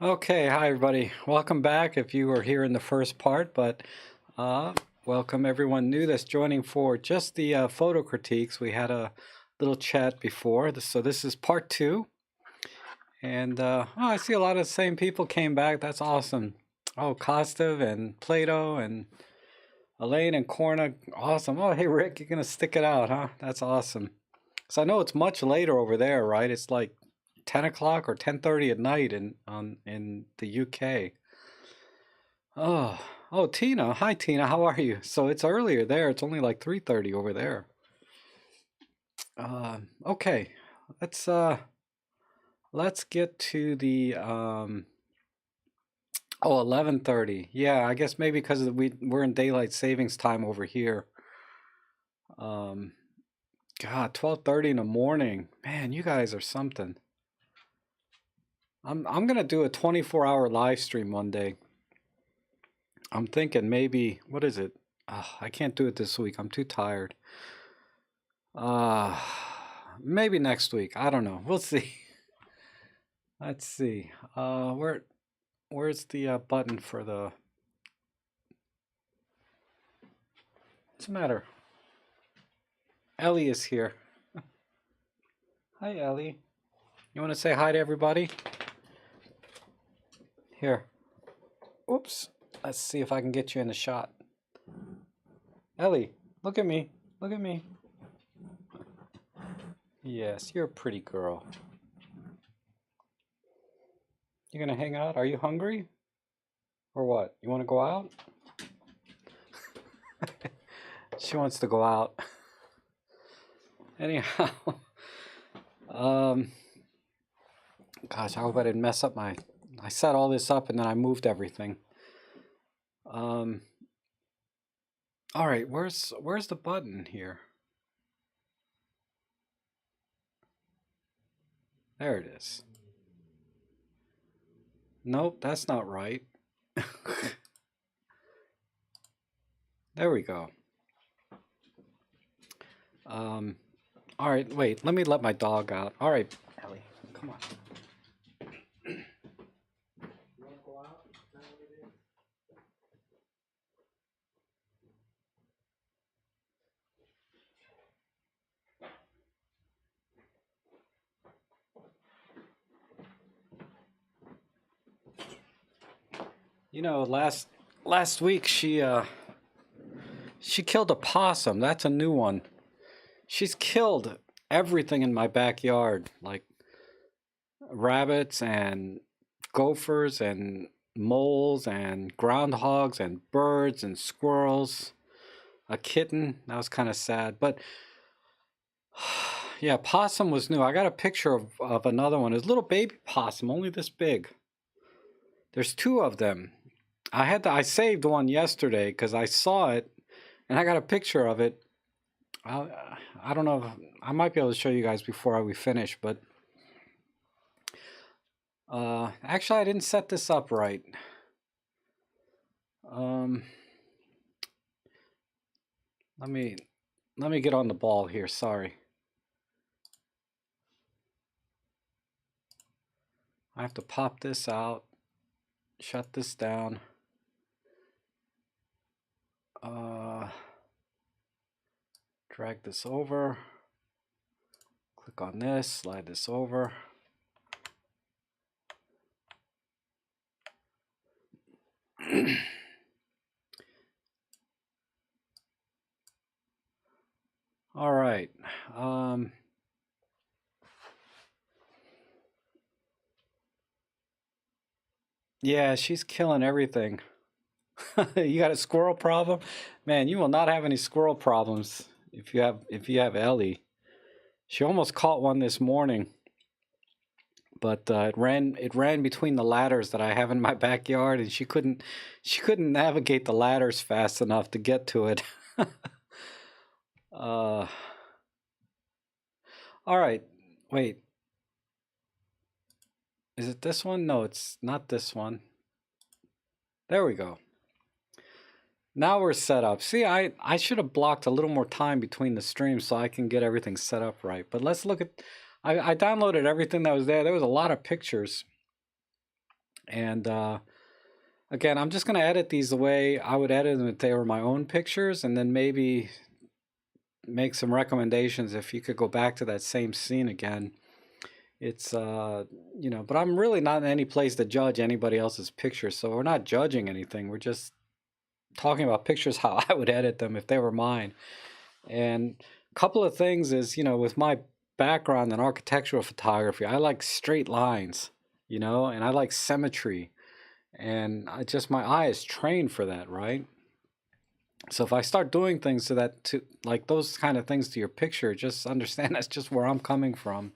Okay, hi everybody. Welcome back if you were here in the first part, but uh, welcome everyone new that's joining for just the photo critiques. We had a little chat before, so this is part two. And I see a lot of the same people came back. That's awesome. Oh, Kostov and Plato and Elaine and Korna. Awesome. Oh, hey Rick, you're going to stick it out, huh? That's awesome. So I know it's much later over there, right? It's like 10 o'clock or 10:30 at night in the UK. Oh, Tina. Hi, Tina. How are you? So it's earlier there. It's only like 3:30 over there. Okay. Let's uh let's get to the 11:30. Yeah, I guess maybe because we're in daylight savings time over here. Um God, 12:30 in the morning. Man, you guys are something. I'm gonna do a 24-hour live stream one day. I'm thinking maybe, what is it? I can't do it this week. I'm too tired. Uh, Maybe next week. I don't know. We'll see. Let's see. Where's the button for the? What's the matter? Ellie is here. Hi, Ellie. You want to say hi to everybody? Here. Oops. Let's see if I can get you in the shot. Ellie, look at me. Look at me. Yes, you're a pretty girl. You gonna hang out? Are you hungry? Or what? You want to go out? She wants to go out. Anyhow, gosh, I hope I didn't mess up I set all this up and then I moved everything. All right, where's the button here? There it is. Nope, that's not right. There we go. All right, wait, let me let my dog out. All right, Ellie, come on. You want to go out? Is that what it is? You know, last week she killed a possum. That's a new one. She's killed everything in my backyard, like rabbits and gophers and moles and groundhogs and birds and squirrels. A kitten. That was kind of sad. But yeah, possum was new. I got a picture of another one. It's a little baby possum, only this big. There's two of them. I saved one yesterday because I saw it and I got a picture of it. I don't know if I might be able to show you guys before we finish, but actually I didn't set this up right. Let me get on the ball here. Sorry. I have to pop this out, shut this down. Drag this over, click on this, slide this over. All right. Yeah, she's killing everything. You got a squirrel problem? Man, you will not have any squirrel problems if you have Ellie. She almost caught one this morning, but it ran between the ladders that I have in my backyard, and she couldn't navigate the ladders fast enough to get to it. All right, wait. Is it this one? No, it's not this one. There we go. Now we're set up. See, I should have blocked a little more time between the streams so I can get everything set up right. But let's look at, I downloaded everything that was there. There was a lot of pictures. And again, I'm just going to edit these the way I would edit them if they were my own pictures, and then maybe make some recommendations if you could go back to that same scene again. It's you know, but I'm really not in any place to judge anybody else's pictures, so we're not judging anything. We're just talking about pictures how I would edit them if they were mine. And a couple of things is, you know, with my background in architectural photography, I like straight lines, you know, and I like symmetry. And I just, my eye is trained for that, right? So if I start doing things to that, to like those kind of things to your picture, just understand that's just where I'm coming from.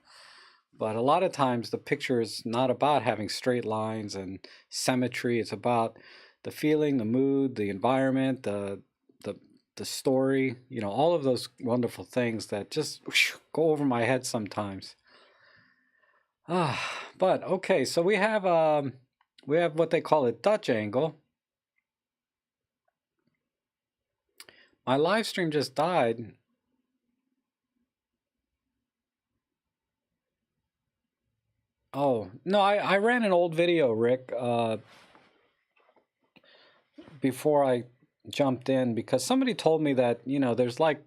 But a lot of times the picture is not about having straight lines and symmetry. It's about the feeling, the mood, the environment, the the story, you know, all of those wonderful things that just whoosh, go over my head sometimes. But okay, so we have what they call a Dutch angle. My live stream just died. Oh, no, I ran an old video, Rick, before I jumped in because somebody told me that, you know, there's like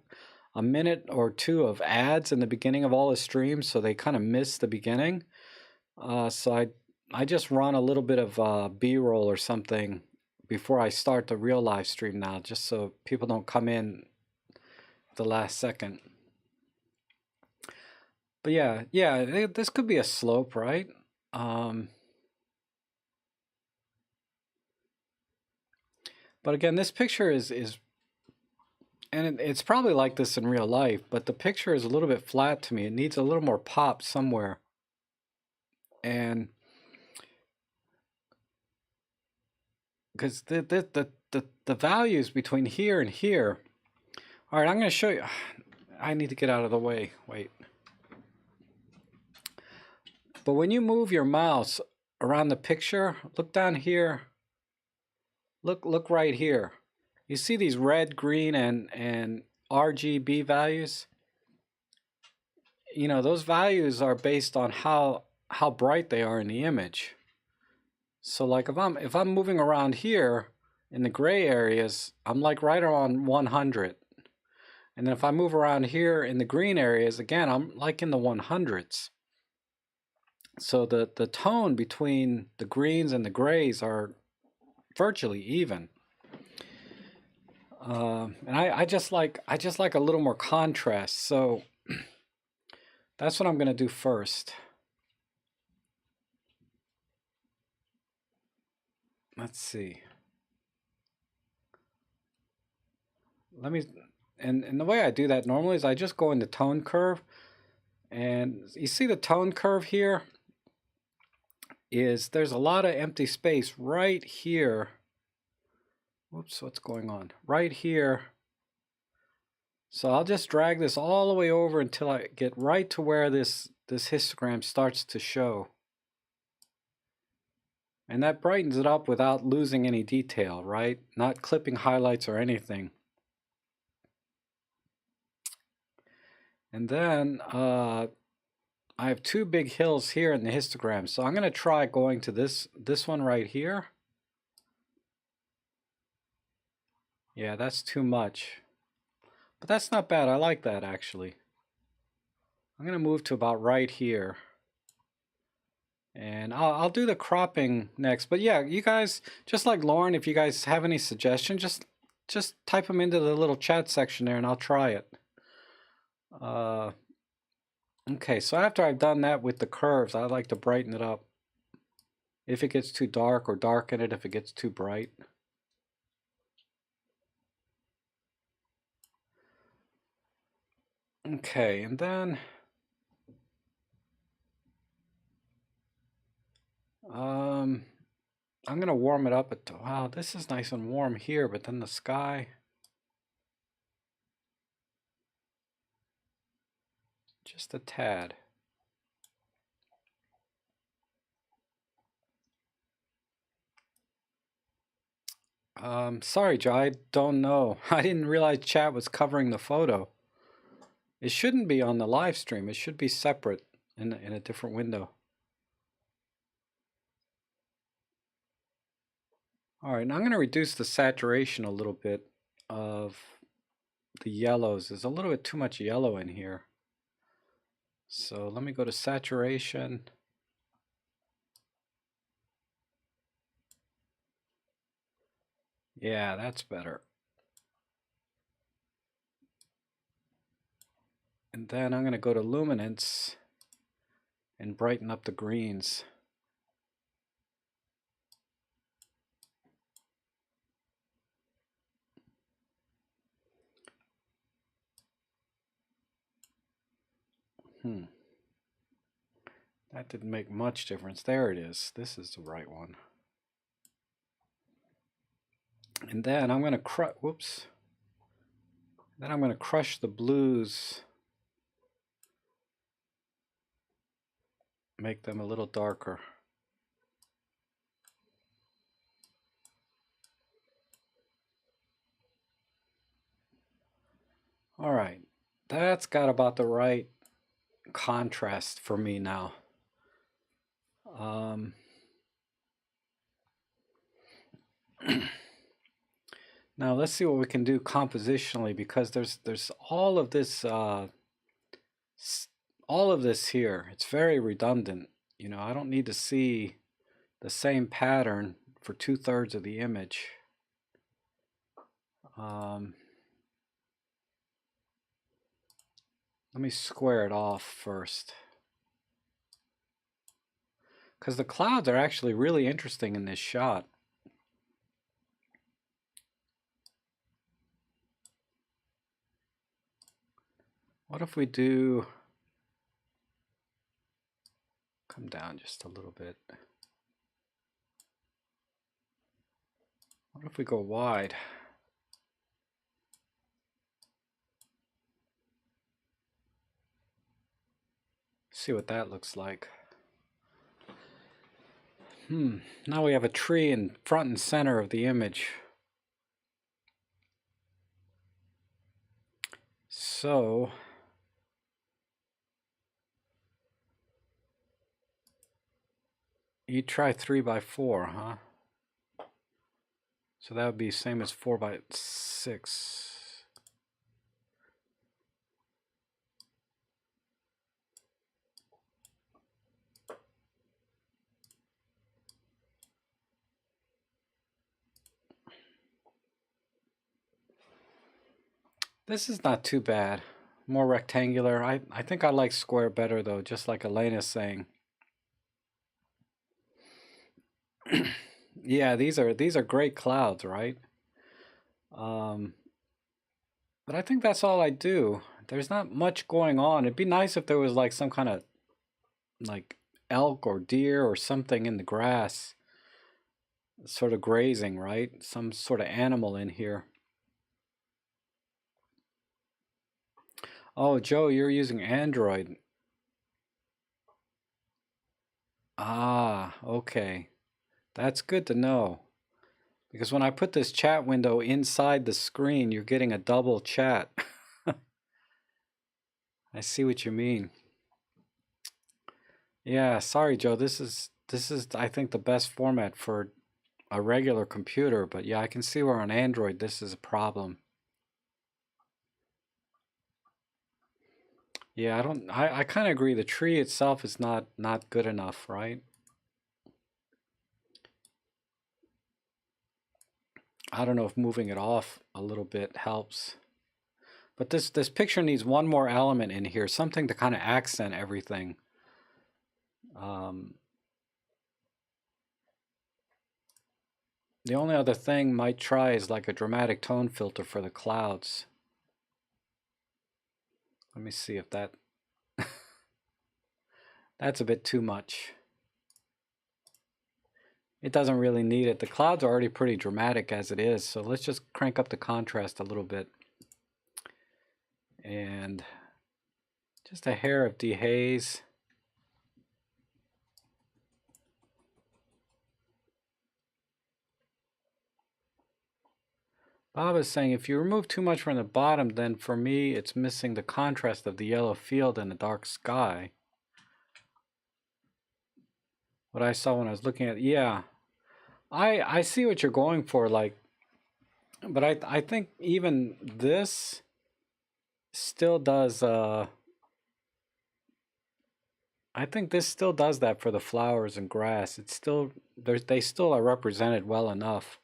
a minute or two of ads in the beginning of all the streams, so they kind of miss the beginning. So I just run a little bit of B-roll or something before I start the real live stream now, just so people don't come in the last second. But yeah, this could be a slope, right? But again, this picture is and it's probably like this in real life, but the picture is a little bit flat to me. It needs a little more pop somewhere. And because the values between here and here. All right, I'm going to show you. I need to get out of the way. Wait. But when you move your mouse around the picture, look down here. Look right here. You see these red, green, and RGB values? You know, those values are based on how bright they are in the image. So like if I'm moving around here in the gray areas, I'm like right around 100. And then if I move around here in the green areas, again, I'm like in the 100s. So the tone between the greens and the grays are virtually even. And I just like a little more contrast. So that's what I'm going to do first. Let's see. Let me, and the way I do that normally is I just go into tone curve, and you see the tone curve here is there's a lot of empty space right here. Whoops, what's going on? Right here. So I'll just drag this all the way over until I get right to where this histogram starts to show. And that brightens it up without losing any detail, right? Not clipping highlights or anything. And then I have two big hills here in the histogram. So I'm going to try going to this one right here. Yeah, that's too much. But that's not bad. I like that actually. I'm going to move to about right here. And I'll do the cropping next. But yeah, you guys, just like Lauren, if you guys have any suggestions, just type them into the little chat section there and I'll try it. Okay, so after I've done that with the curves, I like to brighten it up. If it gets too dark, or darken it if it gets too bright. Okay, and then I'm gonna warm it up at, wow, this is nice and warm here, but then the sky, just a tad. Sorry, Joe, I don't know. I didn't realize chat was covering the photo. It shouldn't be on the live stream. It should be separate in a different window. All right, now I'm going to reduce the saturation a little bit of the yellows. There's a little bit too much yellow in here. So let me go to saturation. Yeah, that's better. And then I'm going to go to luminance and brighten up the greens. That didn't make much difference. There it is. This is the right one. And then I'm going to Then I'm going to crush the blues. Make them a little darker. All right. That's got about the right contrast for me now. Now let's see what we can do compositionally, because there's all of this here. It's very redundant. You know, I don't need to see the same pattern for 2/3 of the image. Let me square it off first, because the clouds are actually really interesting in this shot. What if we do, come down just a little bit. What if we go wide? See what that looks like. Now we have a tree in front and center of the image. So you try 3x4, huh? So that would be same as 4x6. This is not too bad. More rectangular. I think I like square better though, just like Elena's saying. Yeah, these are great clouds, right? But I think that's all I do. There's not much going on. It'd be nice if there was like some kind of like elk or deer or something in the grass, sort of grazing, right? Some sort of animal in here. Oh, Joe, you're using Android. Ah, okay. That's good to know. Because when I put this chat window inside the screen, you're getting a double chat. I see what you mean. Yeah, sorry, Joe. This is I think the best format for a regular computer, but yeah, I can see where on Android this is a problem. Yeah, I kind of agree. The tree itself is not good enough, right? I don't know if moving it off a little bit helps. But this picture needs one more element in here, something to kind of accent everything. The only other thing might try is like a dramatic tone filter for the clouds. Let me see if that that's a bit too much. It doesn't really need it. The clouds are already pretty dramatic as it is, so let's just crank up the contrast a little bit. And just a hair of dehaze. Bob is saying, if you remove too much from the bottom, then for me, it's missing the contrast of the yellow field and the dark sky. What I saw when I was looking at, yeah. I see what you're going for, like, but I think even this still does I think this still does that for the flowers and grass. It's still they still are represented well enough.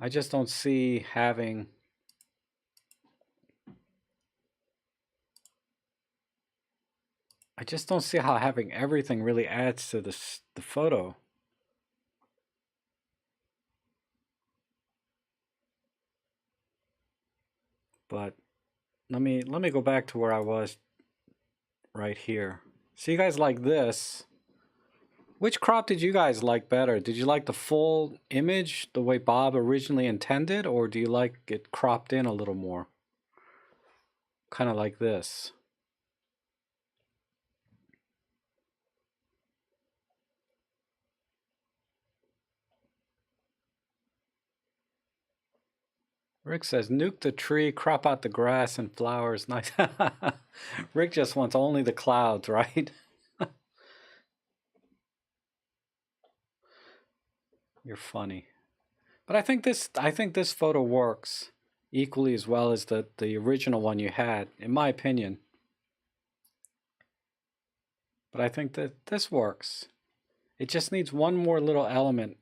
I just don't see having I just don't see how having everything really adds to the photo. But let me go back to where I was right here. So you guys like this. Which crop did you guys like better? Did you like the full image the way Bob originally intended, or do you like it cropped in a little more? Kind of like this. Rick says, nuke the tree, crop out the grass and flowers. Nice. Rick just wants only the clouds, right? You're funny. But I think this photo works equally as well as the original one you had, in my opinion. But I think that this works. It just needs one more little element.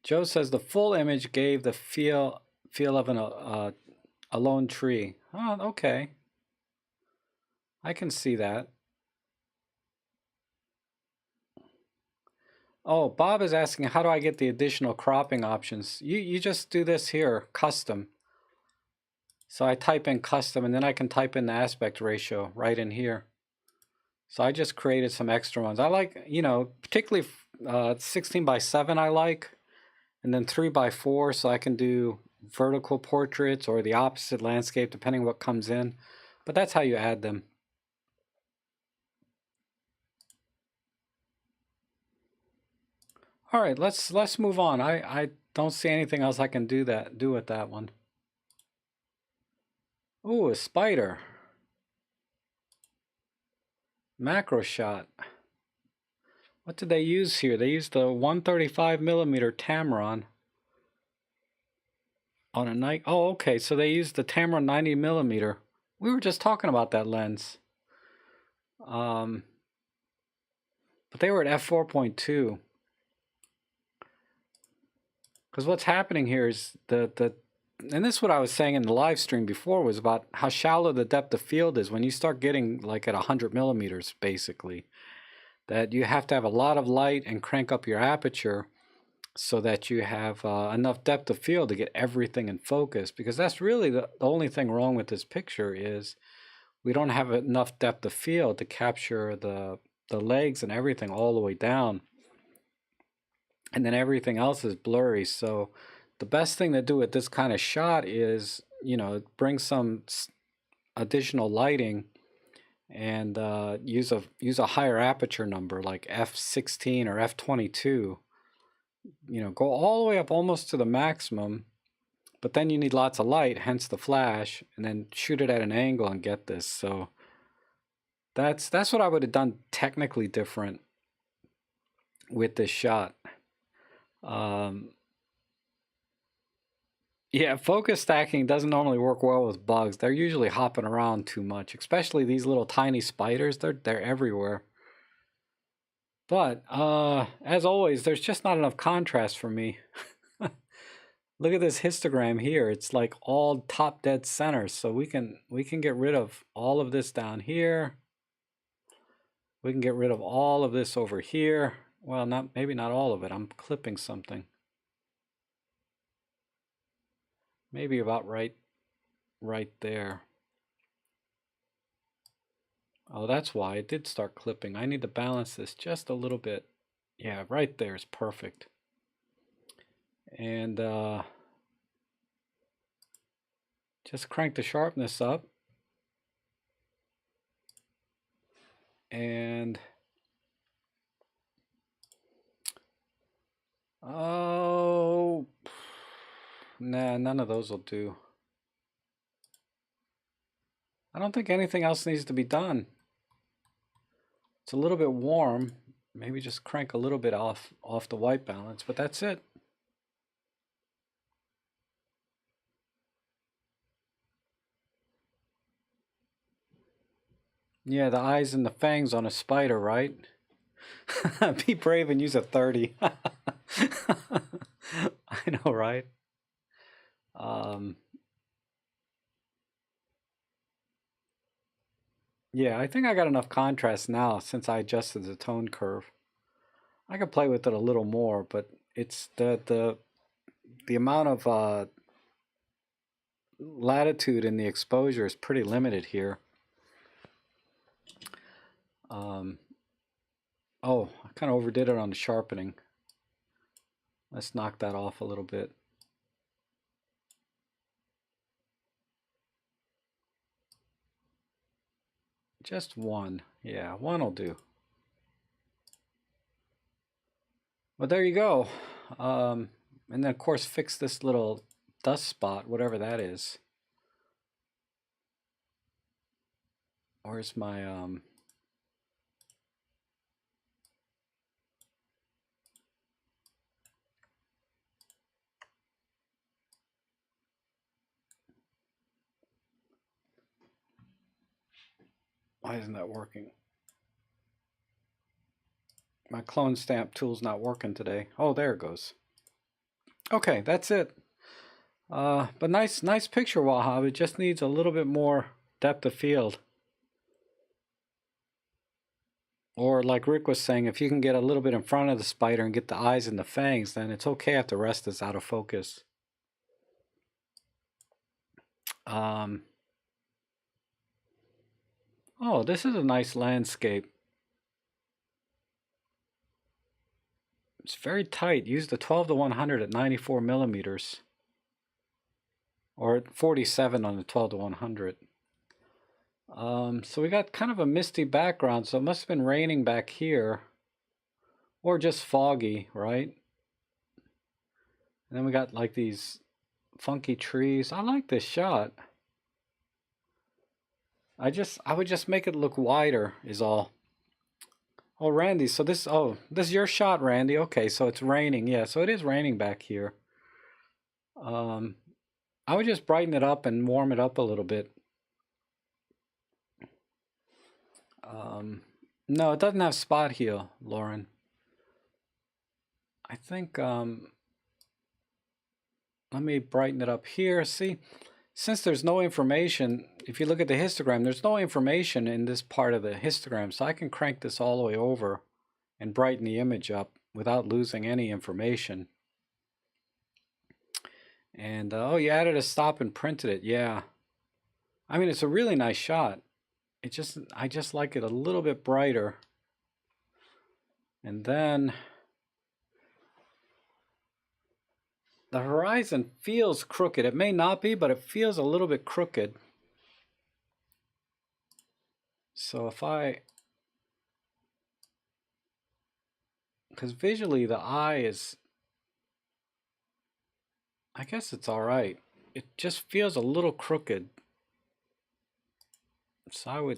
Joe says the full image gave the feel of a lone tree. Oh, okay. I can see that. Oh, Bob is asking, how do I get the additional cropping options? You just do this here, custom. So I type in custom, and then I can type in the aspect ratio right in here. So I just created some extra ones. I like, you know, particularly 16:7 I like, and then 3:4, so I can do vertical portraits or the opposite landscape, depending what comes in. But that's how you add them. All right, let's move on. I don't see anything else I can do with that one. Ooh, a spider. Macro shot. What did they use here? They used the 135mm Tamron on a night. Oh, okay. So they used the Tamron 90mm. We were just talking about that lens. But they were at f4.2. Because what's happening here is and this is what I was saying in the live stream before, was about how shallow the depth of field is when you start getting like at 100mm, basically. That you have to have a lot of light and crank up your aperture so that you have enough depth of field to get everything in focus, because that's really the only thing wrong with this picture is we don't have enough depth of field to capture the legs and everything all the way down, and then everything else is blurry. So the best thing to do with this kind of shot is, you know, bring some additional lighting and use a higher aperture number like f16 or f22. You know, go all the way up almost to the maximum, but then you need lots of light, hence the flash, and then shoot it at an angle and get this. So that's what I would have done technically different with this shot. Yeah, focus stacking doesn't normally work well with bugs. They're usually hopping around too much, especially these little tiny spiders. They're everywhere. But as always, there's just not enough contrast for me. Look at this histogram here. It's like all top dead center. So we can get rid of all of this down here. We can get rid of all of this over here. Well, maybe not all of it. I'm clipping something. Maybe about right there. Oh, that's why it did start clipping. I need to balance this just a little bit. Yeah, right there is perfect. And just crank the sharpness up. And oh, nah, none of those will do. I don't think anything else needs to be done. It's a little bit warm. Maybe just crank a little bit off the white balance, but that's it. Yeah, the eyes and the fangs on a spider, right? Be brave and use a 30. I know, right? Yeah, I think I got enough contrast now since I adjusted the tone curve. I could play with it a little more, but it's the amount of latitude in the exposure is pretty limited here. Oh, I kind of overdid it on the sharpening. Let's knock that off a little bit. Just one. Yeah, one will do. Well, there you go. And then, of course, fix this little dust spot, whatever that is. Where's my... Why isn't that working? My clone stamp tool's not working today. Oh, there it goes. Okay, that's it. But nice picture, Wahab. It just needs a little bit more depth of field. Or like Rick was saying, if you can get a little bit in front of the spider and get the eyes and the fangs, then it's okay if the rest is out of focus. Oh, this is a nice landscape. It's very tight. Use the 12-100 at 94 millimeters. Or at 47 on the 12-100. So we got kind of a misty background, so it must have been raining back here. Or just foggy, right? And then we got like these funky trees. I like this shot. I would just make it look wider is all. Oh, Randy, so this is your shot, Randy. Okay, so it's raining. Yeah, so it is raining back here. I would just brighten it up and warm it up a little bit. No, it doesn't have spot heel, Lauren. I think, let me brighten it up here. See, since there's no information, if you look at the histogram, there's no information in this part of the histogram, so I can crank this all the way over and brighten the image up without losing any information. And, oh, you added a stop and printed it. Yeah. I mean, it's a really nice shot. I just like it a little bit brighter. And then the horizon feels crooked. It may not be, but it feels a little bit crooked. So if because visually the eye is, I guess it's all right. It just feels a little crooked. So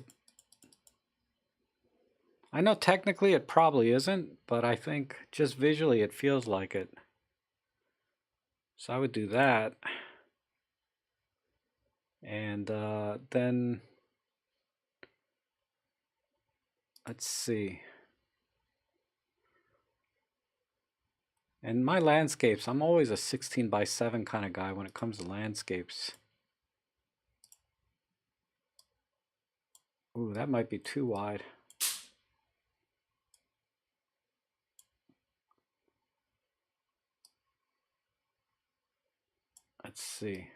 I know technically it probably isn't, but I think just visually it feels like it. So I would do that. And then, let's see. And my landscapes, I'm always a 16:7 kind of guy when it comes to landscapes. Ooh, that might be too wide. Let's see.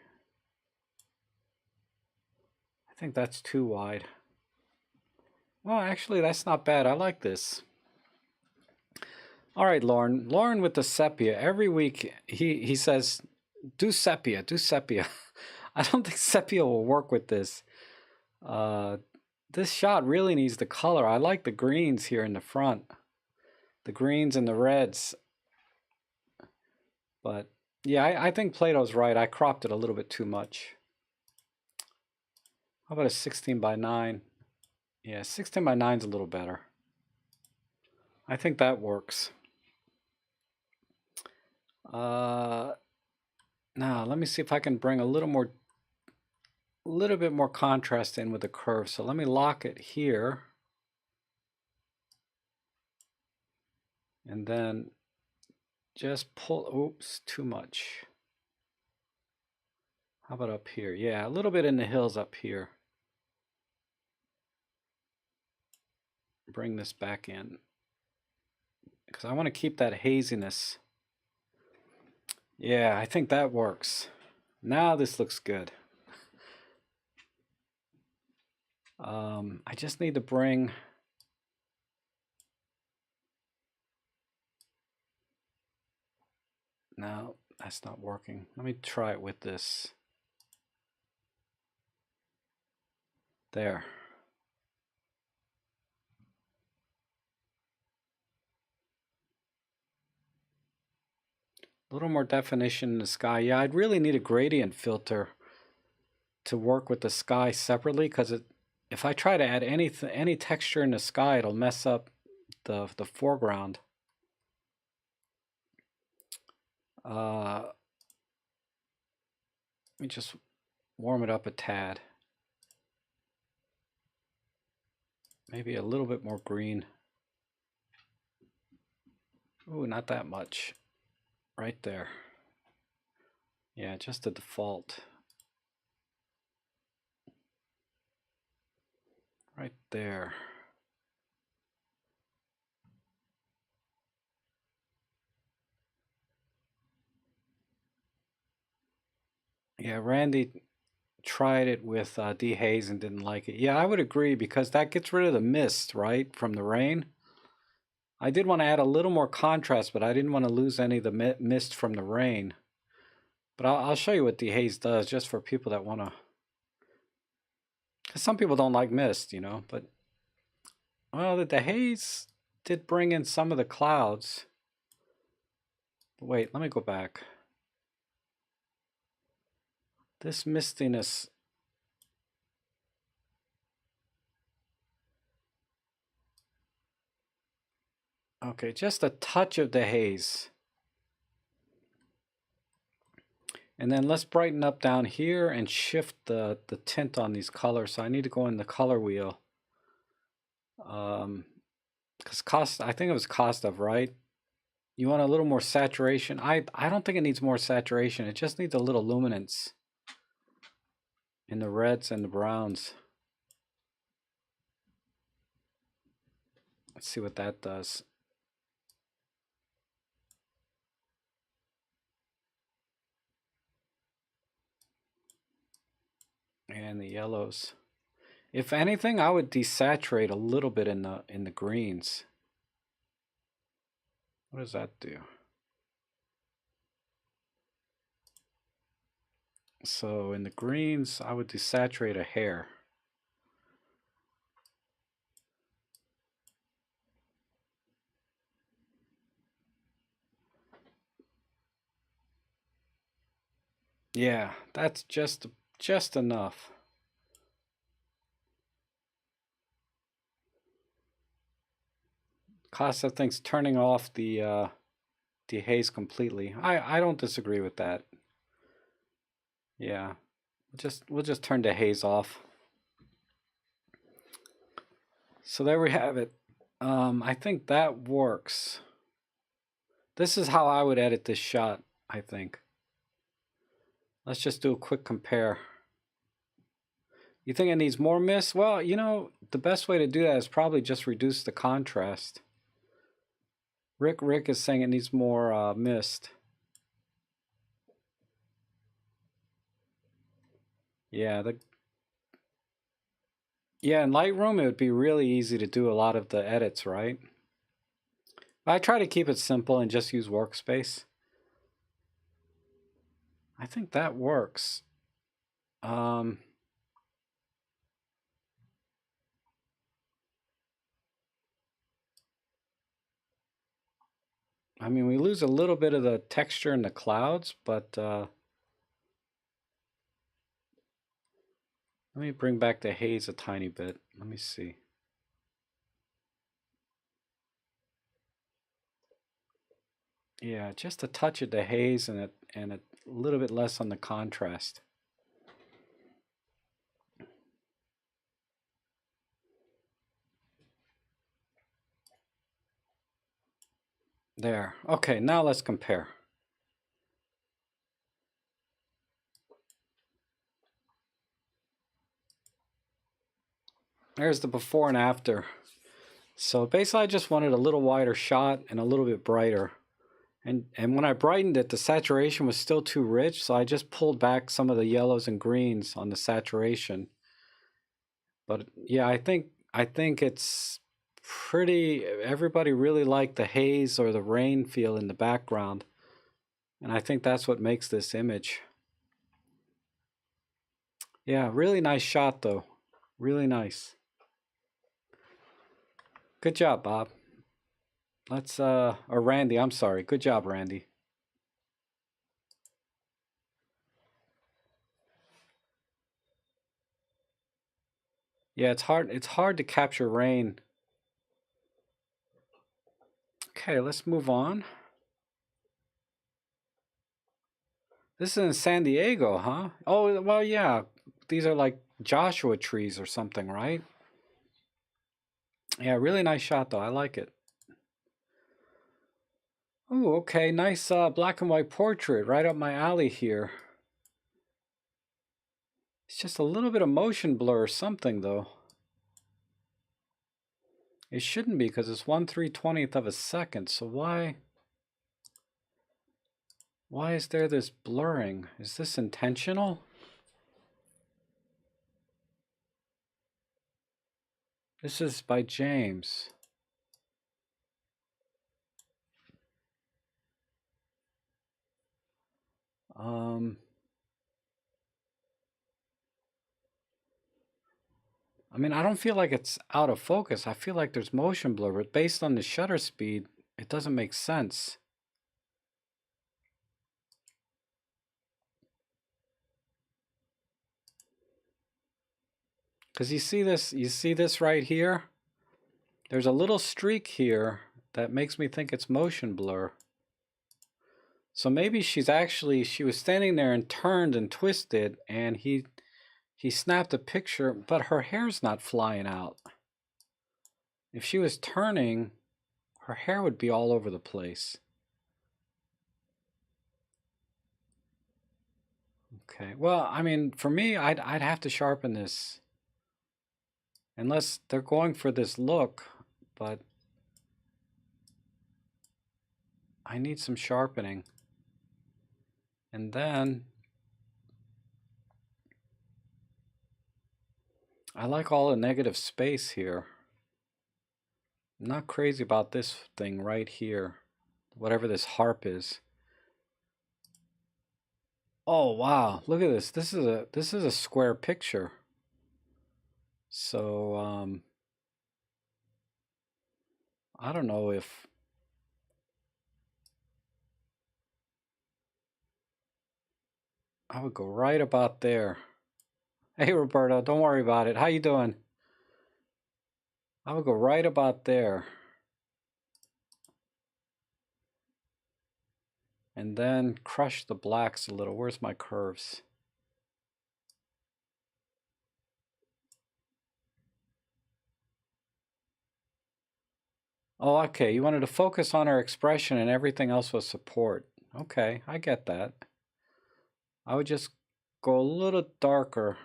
I think that's too wide. Well, actually, that's not bad. I like this. All right, Lauren. Lauren with the sepia. Every week he says, do sepia, do sepia. I don't think sepia will work with this. This shot really needs the color. I like the greens here in the front. The greens and the reds. But yeah, I think Plato's right. I cropped it a little bit too much. How about a 16:9? Yeah, 16:9 is a little better. I think that works. Now let me see if I can bring a little bit more contrast in with the curve. So let me lock it here. And then just pull, oops, too much. How about up here? Yeah, a little bit in the hills up here. Bring this back in because I want to keep that haziness. Yeah, I think that works. Now this looks good. I just need to bring no, that's not working. Let me try it with this. There. A little more definition in the sky. Yeah, I'd really need a gradient filter to work with the sky separately, because if I try to add any texture in the sky, it'll mess up the foreground. Let me just warm it up a tad. Maybe a little bit more green. Ooh, not that much. Right there. Yeah, just the default. Right there. Yeah, Randy tried it with dehaze and didn't like it. Yeah, I would agree, because that gets rid of the mist, right, from the rain. I did want to add a little more contrast, but I didn't want to lose any of the mist from the rain. But I'll show you what dehaze does, just for people that want to. Because some people don't like mist, you know. But well, the dehaze did bring in some of the clouds. Wait, let me go back. This mistiness. Okay, just a touch of dehaze. And then let's brighten up down here and shift the tint on these colors. So I need to go in the color wheel. Because I think it was Kostov, right? You want a little more saturation. I don't think it needs more saturation. It just needs a little luminance in the reds and the browns. Let's see what that does. And the yellows. If anything, I would desaturate a little bit in the greens. What does that do? So in the greens, I would desaturate a hair. Yeah, that's just enough. Costa thinks turning off the dehaze completely. I don't disagree with that. Yeah, we'll just turn dehaze off. So there we have it. I think that works. This is how I would edit this shot, I think. Let's just do a quick compare. You think it needs more mist? Well, you know, the best way to do that is probably just reduce the contrast. Rick is saying it needs more mist. Yeah, in Lightroom it would be really easy to do a lot of the edits, right? I try to keep it simple and just use Workspace. I think that works. I mean, we lose a little bit of the texture in the clouds, but let me bring back the haze a tiny bit. Let me see. Yeah, just a touch of the haze and a little bit less on the contrast. There. Okay, now let's compare. There's the before and after. So basically I just wanted a little wider shot and a little bit brighter. And when I brightened it, the saturation was still too rich, so I just pulled back some of the yellows and greens on the saturation. But yeah, I think it's pretty, everybody really liked the haze or the rain feel in the background. And I think that's what makes this image. Yeah, really nice shot though. Really nice. Good job, Bob. Let's or Randy, I'm sorry. Good job, Randy. Yeah, it's hard to capture rain. Okay, let's move on. This is in San Diego, huh? Oh, well, yeah. These are like Joshua trees or something, right? Yeah, really nice shot though. I like it. Oh, okay. Nice black and white portrait right up my alley here. It's just a little bit of motion blur or something though. It shouldn't be because it's 1/320th of a second. So why is there this blurring? Is this intentional? This is by James. I mean, I don't feel like it's out of focus. I feel like there's motion blur, but based on the shutter speed, it doesn't make sense. Because you see this right here? There's a little streak here that makes me think it's motion blur. So maybe she was standing there and turned and twisted, and he snapped a picture, but her hair's not flying out. If she was turning, her hair would be all over the place. Okay, well, I mean, for me, I'd have to sharpen this. Unless they're going for this look, but I need some sharpening. And then I like all the negative space here. I'm not crazy about this thing right here, whatever this harp is. Oh wow, look at this. This is a square picture. So I don't know if I would go right about there. Hey Roberto, don't worry about it. How you doing? I would go right about there. And then crush the blacks a little. Where's my curves? Oh, okay. You wanted to focus on her expression and everything else was support. Okay, I get that. I would just go a little darker.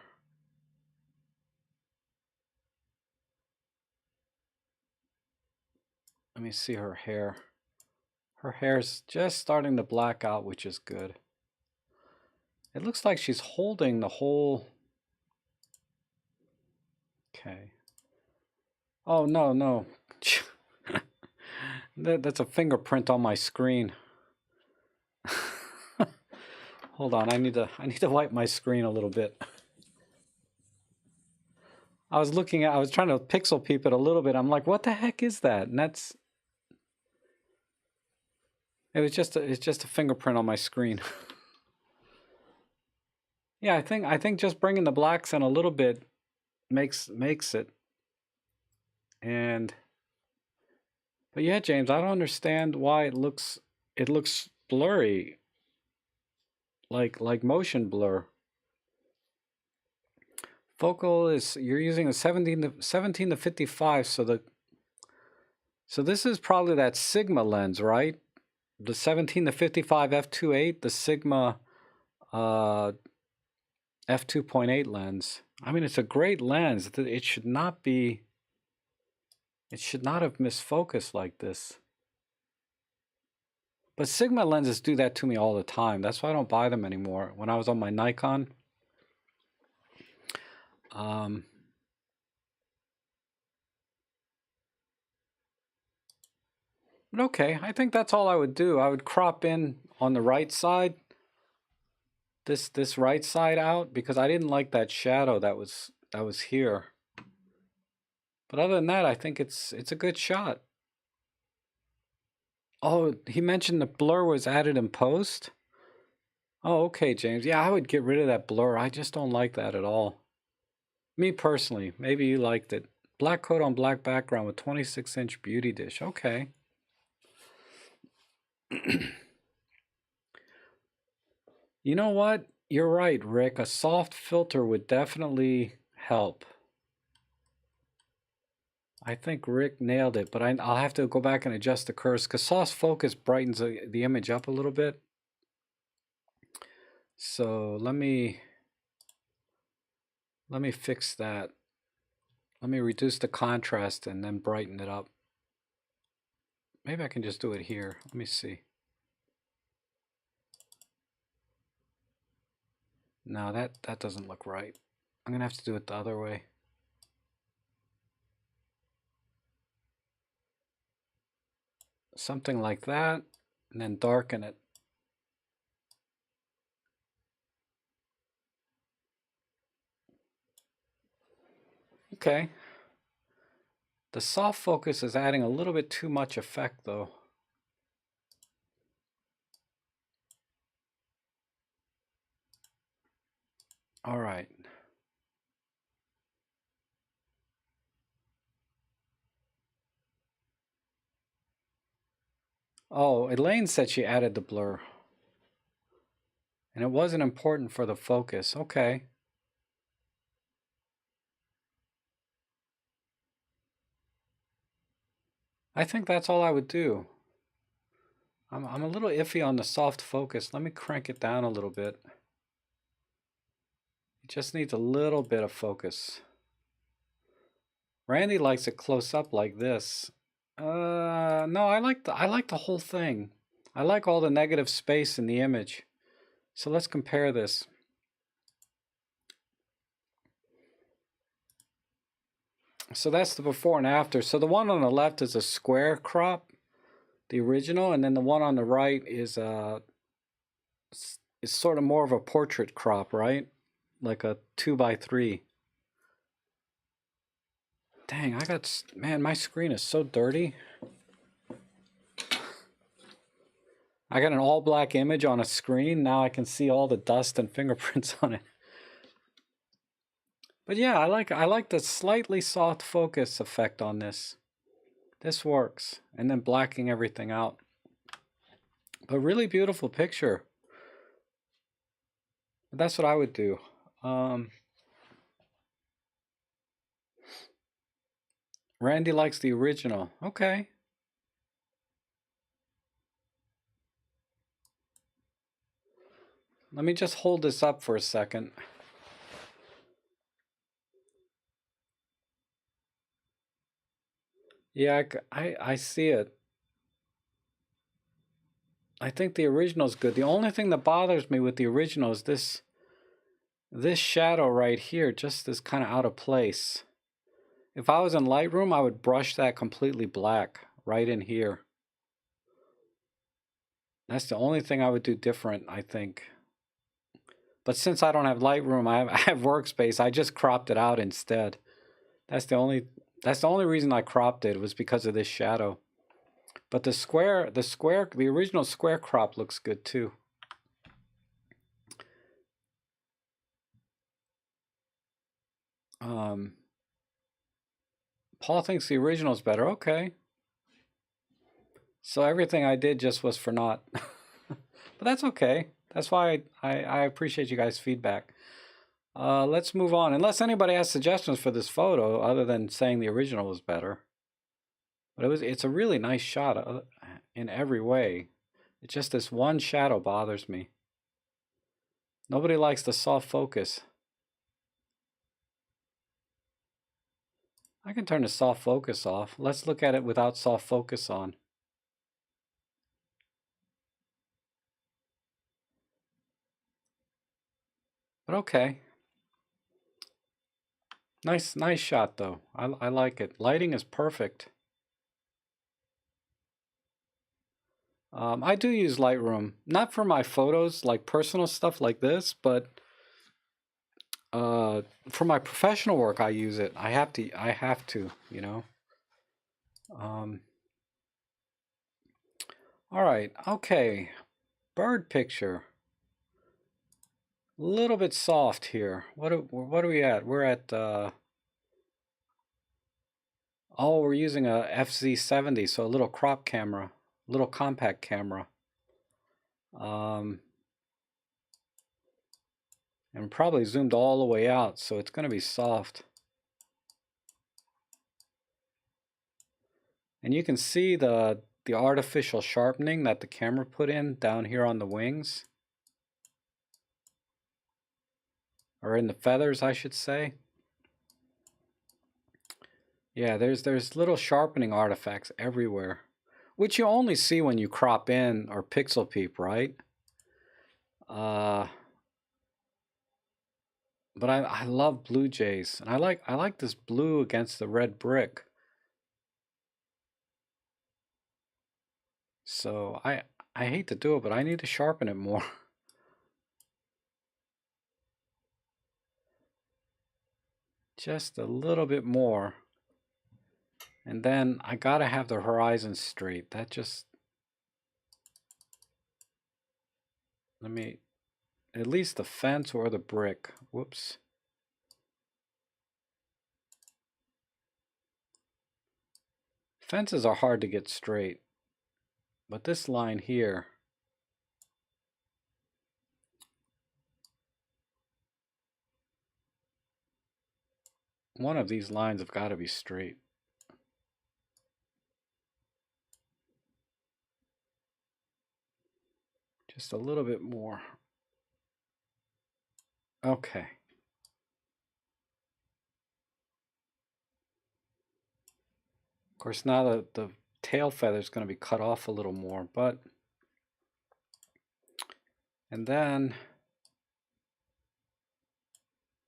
Let me see her hair. Her hair's just starting to black out, which is good. It looks like she's holding the whole... Okay. Oh, no, no. That's a fingerprint on my screen. Hold on, I need to wipe my screen a little bit. I was trying to pixel peep it a little bit. I'm like, what the heck is that? And it's just a fingerprint on my screen. Yeah, I think just bringing the blacks in a little bit makes it. But yeah, James, I don't understand why it looks it looks blurry, like motion blur. Focal is, you're using a 17 to 55, so this is probably that Sigma lens, right? The 17 to 55 f2.8, the Sigma f2.8 lens. I mean, it's a great lens. It should not be, it should not have misfocused like this. But Sigma lenses do that to me all the time. That's why I don't buy them anymore. When I was on my Nikon, but okay, I think that's all I would do. I would crop in on the right side, this right side out, because I didn't like that shadow that was here. But other than that, I think it's a good shot. Oh, he mentioned the blur was added in post. Oh, okay, James. Yeah, I would get rid of that blur. I just don't like that at all. Me personally, maybe you liked it. Black coat on black background with 26-inch beauty dish. Okay. You know what? You're right, Rick. A soft filter would definitely help. I think Rick nailed it, but I'll have to go back and adjust the curves because soft focus brightens the image up a little bit. So let me fix that. Let me reduce the contrast and then brighten it up. Maybe I can just do it here. Let me see. No, that doesn't look right. I'm gonna have to do it the other way. Something like that, and then darken it. Okay. The soft focus is adding a little bit too much effect though. All right. Oh, Elaine said she added the blur. And it wasn't important for the focus. Okay. I think that's all I would do. I'm a little iffy on the soft focus. Let me crank it down a little bit. It just needs a little bit of focus. Randy likes it close up like this. No, I like the whole thing. I like all the negative space in the image. So let's compare this. So that's the before and after. So the one on the left is a square crop, the original, and then the one on the right is sort of more of a portrait crop, right? Like a 2x3. Dang, man, my screen is so dirty. I got an all black image on a screen. Now I can see all the dust and fingerprints on it. But yeah, I like the slightly soft focus effect on this. This works. And then blacking everything out. But really beautiful picture. That's what I would do. Randy likes the original. Okay. Let me just hold this up for a second. Yeah, I see it. I think the original is good. The only thing that bothers me with the original is this shadow right here just is kind of out of place. If I was in Lightroom, I would brush that completely black right in here. That's the only thing I would do different, I think. But since I don't have Lightroom, I have Workspace. I just cropped it out instead. That's the only reason I cropped it, was because of this shadow. But the original square crop looks good too. Paul thinks the original is better. Okay. So everything I did just was for naught. But that's okay. That's why I appreciate you guys' feedback. Let's move on. Unless anybody has suggestions for this photo other than saying the original was better. But it's a really nice shot in every way. It's just this one shadow bothers me. Nobody likes the soft focus. I can turn the soft focus off. Let's look at it without soft focus on. But okay. Nice shot though. I like it. Lighting is perfect. I do use Lightroom, not for my photos, like personal stuff like this, but for my professional work, I use it. I have to, you know. All right, okay. Bird picture. A little bit soft here. What are we at? We're at oh, we're using a FZ70, so a little crop camera, little compact camera. And probably zoomed all the way out, so it's going to be soft. And you can see the artificial sharpening that the camera put in down here on the wings. Or in the feathers, I should say. Yeah, there's little sharpening artifacts everywhere, which you only see when you crop in or pixel peep, right? But I love blue jays, and I like this blue against the red brick. So I hate to do it, but I need to sharpen it more. Just a little bit more. And then I gotta have the horizon straight. That just, let me, at least the fence or the brick. Whoops. Fences are hard to get straight. But this line here, one of these lines have got to be straight. Just a little bit more. Okay. Of course, now the tail feather is going to be cut off a little more, but, and then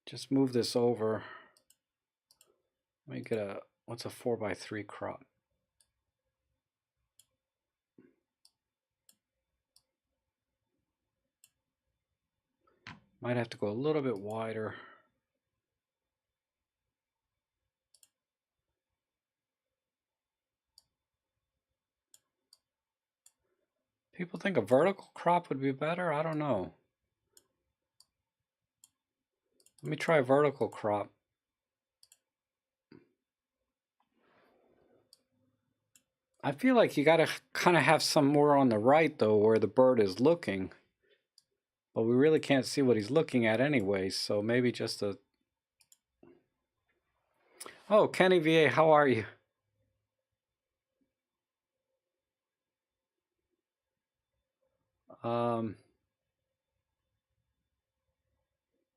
just move this over. Let me get a, what's a 4x3 crop? Might have to go a little bit wider. People think a vertical crop would be better? I don't know. Let me try a vertical crop. I feel like you gotta kind of have some more on the right though, where the bird is looking. But we really can't see what he's looking at anyway, so maybe just a... Oh, Kenny VA, how are you?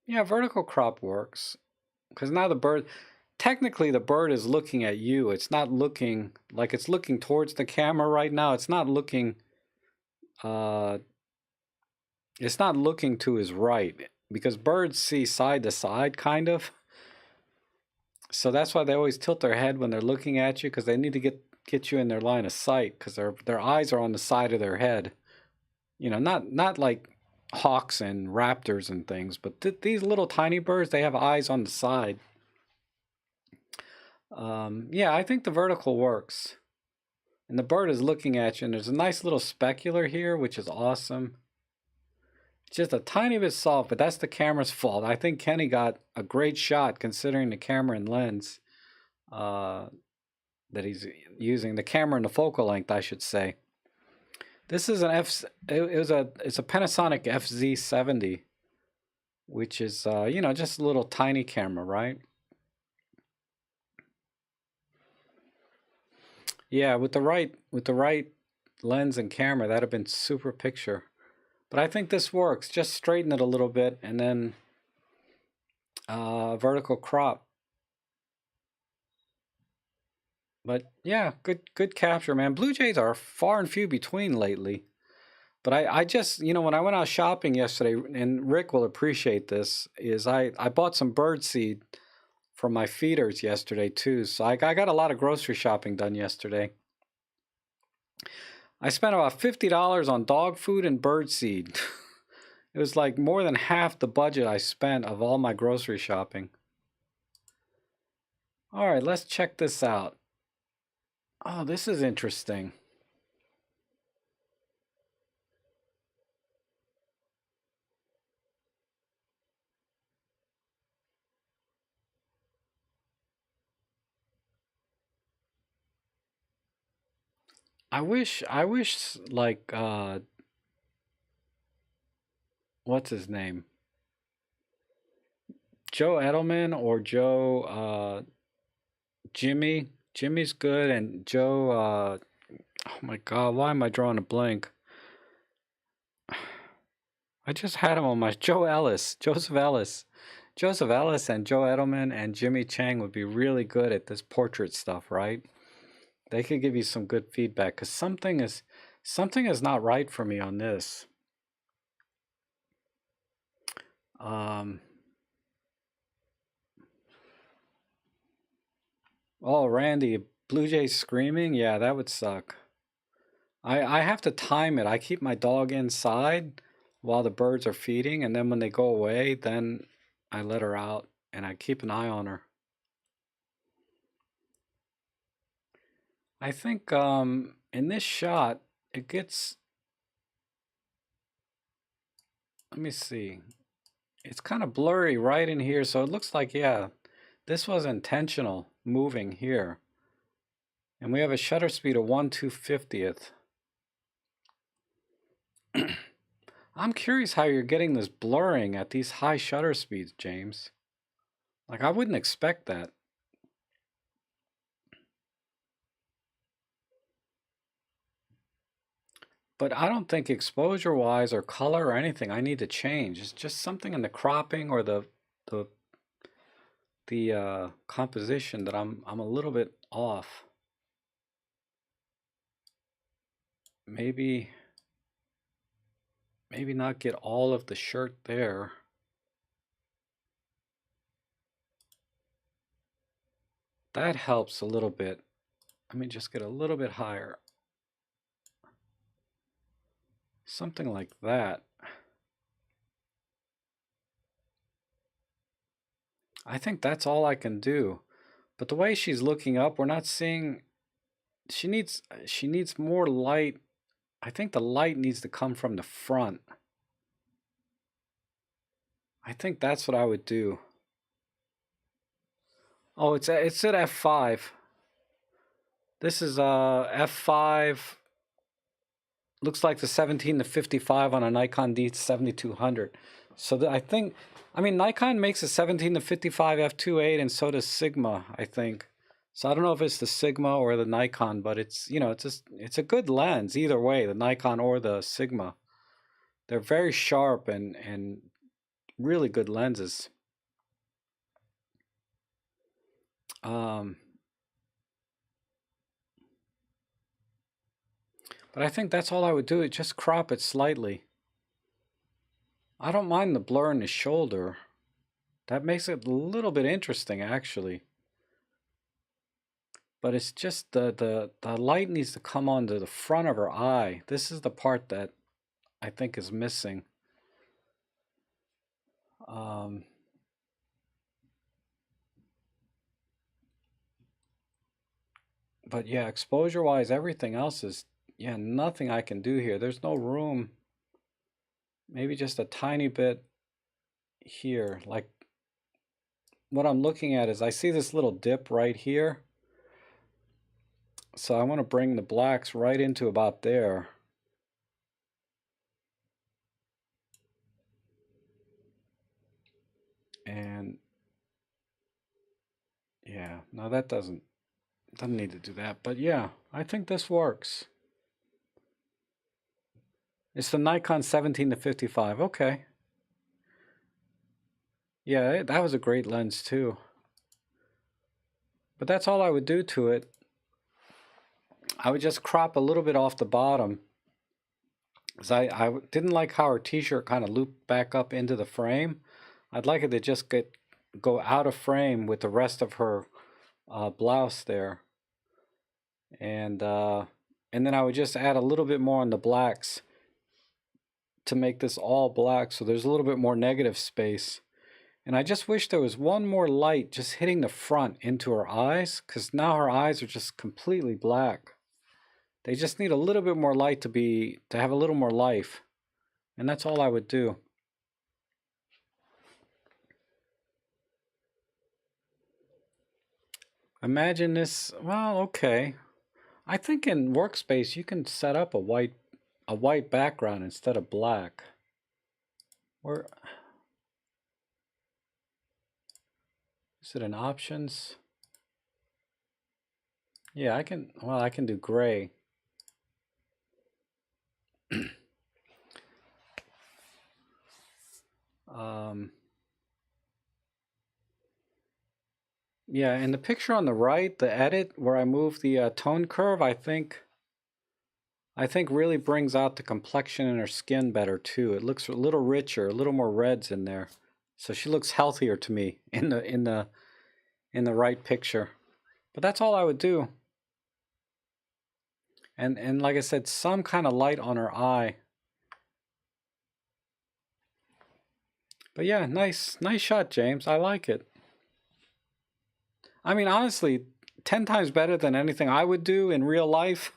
Yeah, vertical crop works. Because now the bird, technically the bird is looking at you. It's not looking, like it's looking towards the camera right now. It's not looking, to his right. Because birds see side to side, kind of. So that's why they always tilt their head when they're looking at you, because they need to get you in their line of sight, because their eyes are on the side of their head. You know, not like hawks and raptors and things, but these little tiny birds, they have eyes on the side. Yeah, I think the vertical works. And the bird is looking at you, and there's a nice little specular here, which is awesome. It's just a tiny bit soft, but that's the camera's fault. I think Kenny got a great shot considering the camera and lens that he's using. The camera and the focal length, I should say. This is an it's a Panasonic FZ70, which is you know, just a little tiny camera, right? Yeah, with the right lens and camera, that'd have been super picture. But I think this works. Just straighten it a little bit and then vertical crop. But yeah, good capture, man. Blue jays are far and few between lately. But I just, you know, when I went out shopping yesterday, and Rick will appreciate this, is I bought some bird seed for my feeders yesterday too. So I got a lot of grocery shopping done yesterday. I spent about $50 on dog food and bird seed. It was like more than half the budget I spent of all my grocery shopping. All right, let's check this out. Oh, this is interesting. I wish like what's his name? Joe Edelman or Joe Jimmy. Jimmy's good, and Joe oh my god, why am I drawing a blank? I just had him on my Joe Ellis, Joseph Ellis. Joseph Ellis and Joe Edelman and Jimmy Chang would be really good at this portrait stuff, right? They could give you some good feedback because something is not right for me on this. Um, oh, Randy, Blue Jays screaming? Yeah, that would suck. I have to time it. I keep my dog inside while the birds are feeding, and then when they go away, then I let her out and I keep an eye on her. I think in this shot, it gets, let me see. It's kind of blurry right in here, so it looks like, yeah, this was intentional moving here. And we have a shutter speed of 1/250th. I'm curious how you're getting this blurring at these high shutter speeds, James. Like, I wouldn't expect that. But I don't think exposure-wise or color or anything I need to change. It's just something in the cropping or the composition that I'm a little bit off. Maybe not get all of the shirt there. That helps a little bit. Let me just get a little bit higher. Something like that. I think that's all I can do. But the way she's looking up, we're not seeing, she needs more light. I think the light needs to come from the front. I think that's what I would do. Oh, it's at f5. This is f5. Looks like the 17-55 on a Nikon D7200. So I mean, Nikon makes a 17-55 f2.8, and so does Sigma, I think. So I don't know if it's the Sigma or the Nikon, but it's, you know, it's a good lens either way, the Nikon or the Sigma. They're very sharp and really good lenses. But I think that's all I would do. Just crop it slightly. I don't mind the blur in the shoulder. That makes it a little bit interesting, actually. But it's just the light needs to come onto the front of her eye. This is the part that I think is missing. But yeah, exposure-wise, everything else is, yeah, nothing I can do here. There's no room. Maybe just a tiny bit here. Like, what I'm looking at is I see this little dip right here. So I want to bring the blacks right into about there. And yeah, no, that doesn't need to do that. But yeah, I think this works. It's the Nikon 17 to 55. Okay. Yeah, that was a great lens too. But that's all I would do to it. I would just crop a little bit off the bottom. Because I didn't like how her t-shirt kind of looped back up into the frame. I'd like it to just go out of frame with the rest of her blouse there. And then I would just add a little bit more on the blacks to make this all black, so there's a little bit more negative space. And I just wish there was one more light just hitting the front into her eyes, because now her eyes are just completely black. They just need a little bit more light to have a little more life. And that's all I would do. Imagine this, well, okay. I think in Workspace you can set up a white background instead of black. Or is it in options? Yeah, I can do gray. Yeah, in the picture on the right, the edit where I move the tone curve, I think really brings out the complexion in her skin better too. It looks a little richer, a little more reds in there. So she looks healthier to me in the right picture. But that's all I would do. And like I said, some kind of light on her eye. But yeah, nice shot, James. I like it. I mean, honestly, 10 times better than anything I would do in real life.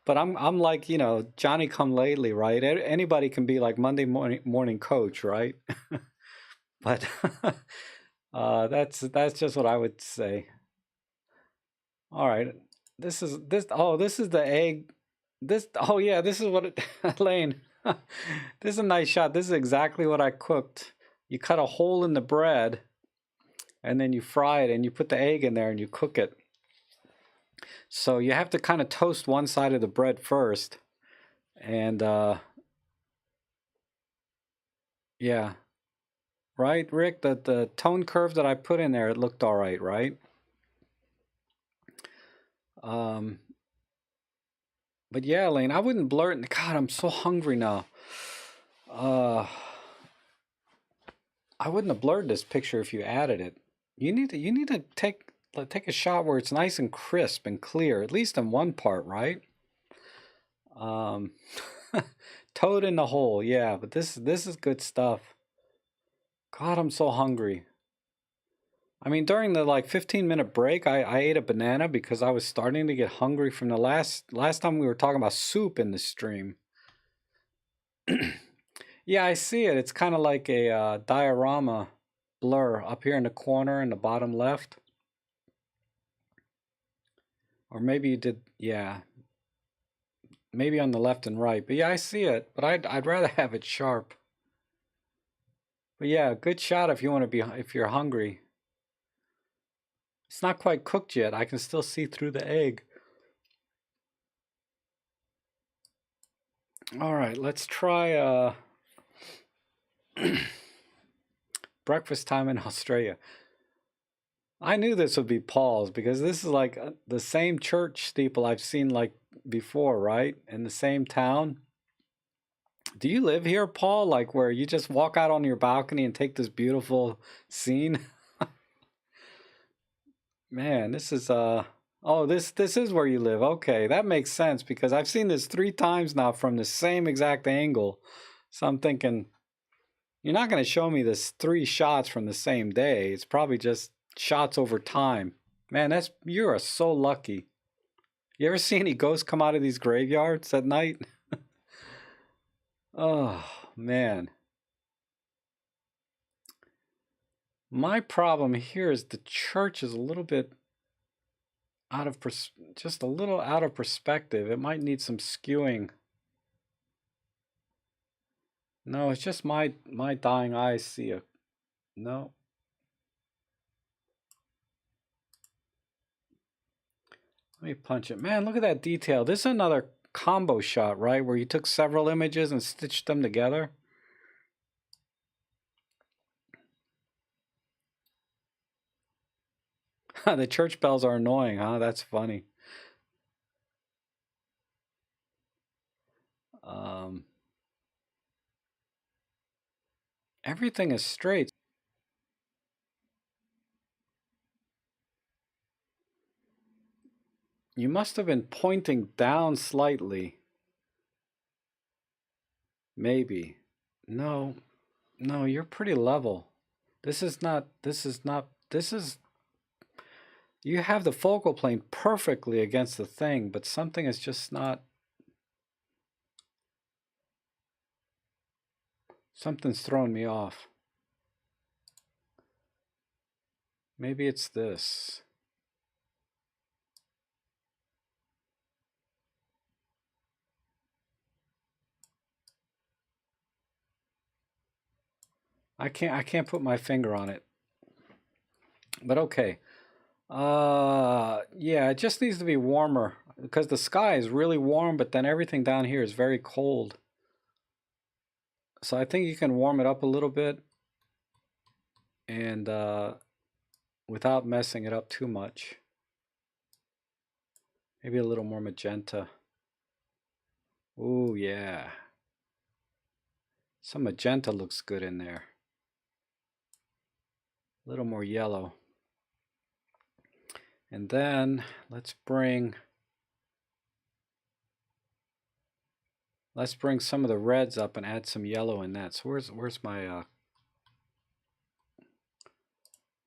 But I'm like, you know, Johnny come lately, right? Anybody can be like Monday morning coach, right? But that's just what I would say. All right. This is the egg. Yeah, this is what it Lane. This is a nice shot. This is exactly what I cooked. You cut a hole in the bread and then you fry it and you put the egg in there and you cook it. So you have to kind of toast one side of the bread first. And yeah. Right, Rick? The tone curve that I put in there, it looked all right, right? But yeah, Lane, I wouldn't blur it. God, I'm so hungry now. I wouldn't have blurred this picture if you added it. You need to take a shot where it's nice and crisp and clear, at least in one part, right? Toad in the hole, yeah. But this is good stuff. God, I'm so hungry. I mean, during the like 15-minute break, I ate a banana because I was starting to get hungry from the last time we were talking about soup in the stream. Yeah, I see it. It's kind of like a diorama blur up here in the corner in the bottom left. Or maybe you did, yeah. Maybe on the left and right. But yeah, I see it. But I'd rather have it sharp. But yeah, good shot if you're hungry. It's not quite cooked yet. I can still see through the egg. All right, let's try breakfast time in Australia. I knew this would be Paul's because this is like the same church steeple I've seen like before, right? In the same town. Do you live here, Paul? Like where you just walk out on your balcony and take this beautiful scene? Man, this is oh, this is where you live. Okay, that makes sense because I've seen this 3 times now from the same exact angle. So I'm thinking you're not going to show me this 3 shots from the same day. It's probably just shots over time. Man, you are so lucky. You ever see any ghosts come out of these graveyards at night? Oh, man. My problem here is the church is a little bit just a little out of perspective. It might need some skewing. No, it's just my dying eyes see No. Let me punch it. Man, look at that detail. This is another combo shot, right? Where you took several images and stitched them together. The church bells are annoying, huh? That's funny. Everything is straight. You must have been pointing down slightly. Maybe. No, no, you're pretty level. This is, you have the focal plane perfectly against the thing, but something is just not, something's throwing me off. Maybe it's this. I can't put my finger on it. But okay. Yeah, it just needs to be warmer because the sky is really warm, but then everything down here is very cold. So I think you can warm it up a little bit and without messing it up too much. Maybe a little more magenta. Ooh, yeah. Some magenta looks good in there. A little more yellow. And then let's bring some of the reds up and add some yellow in that. So where's my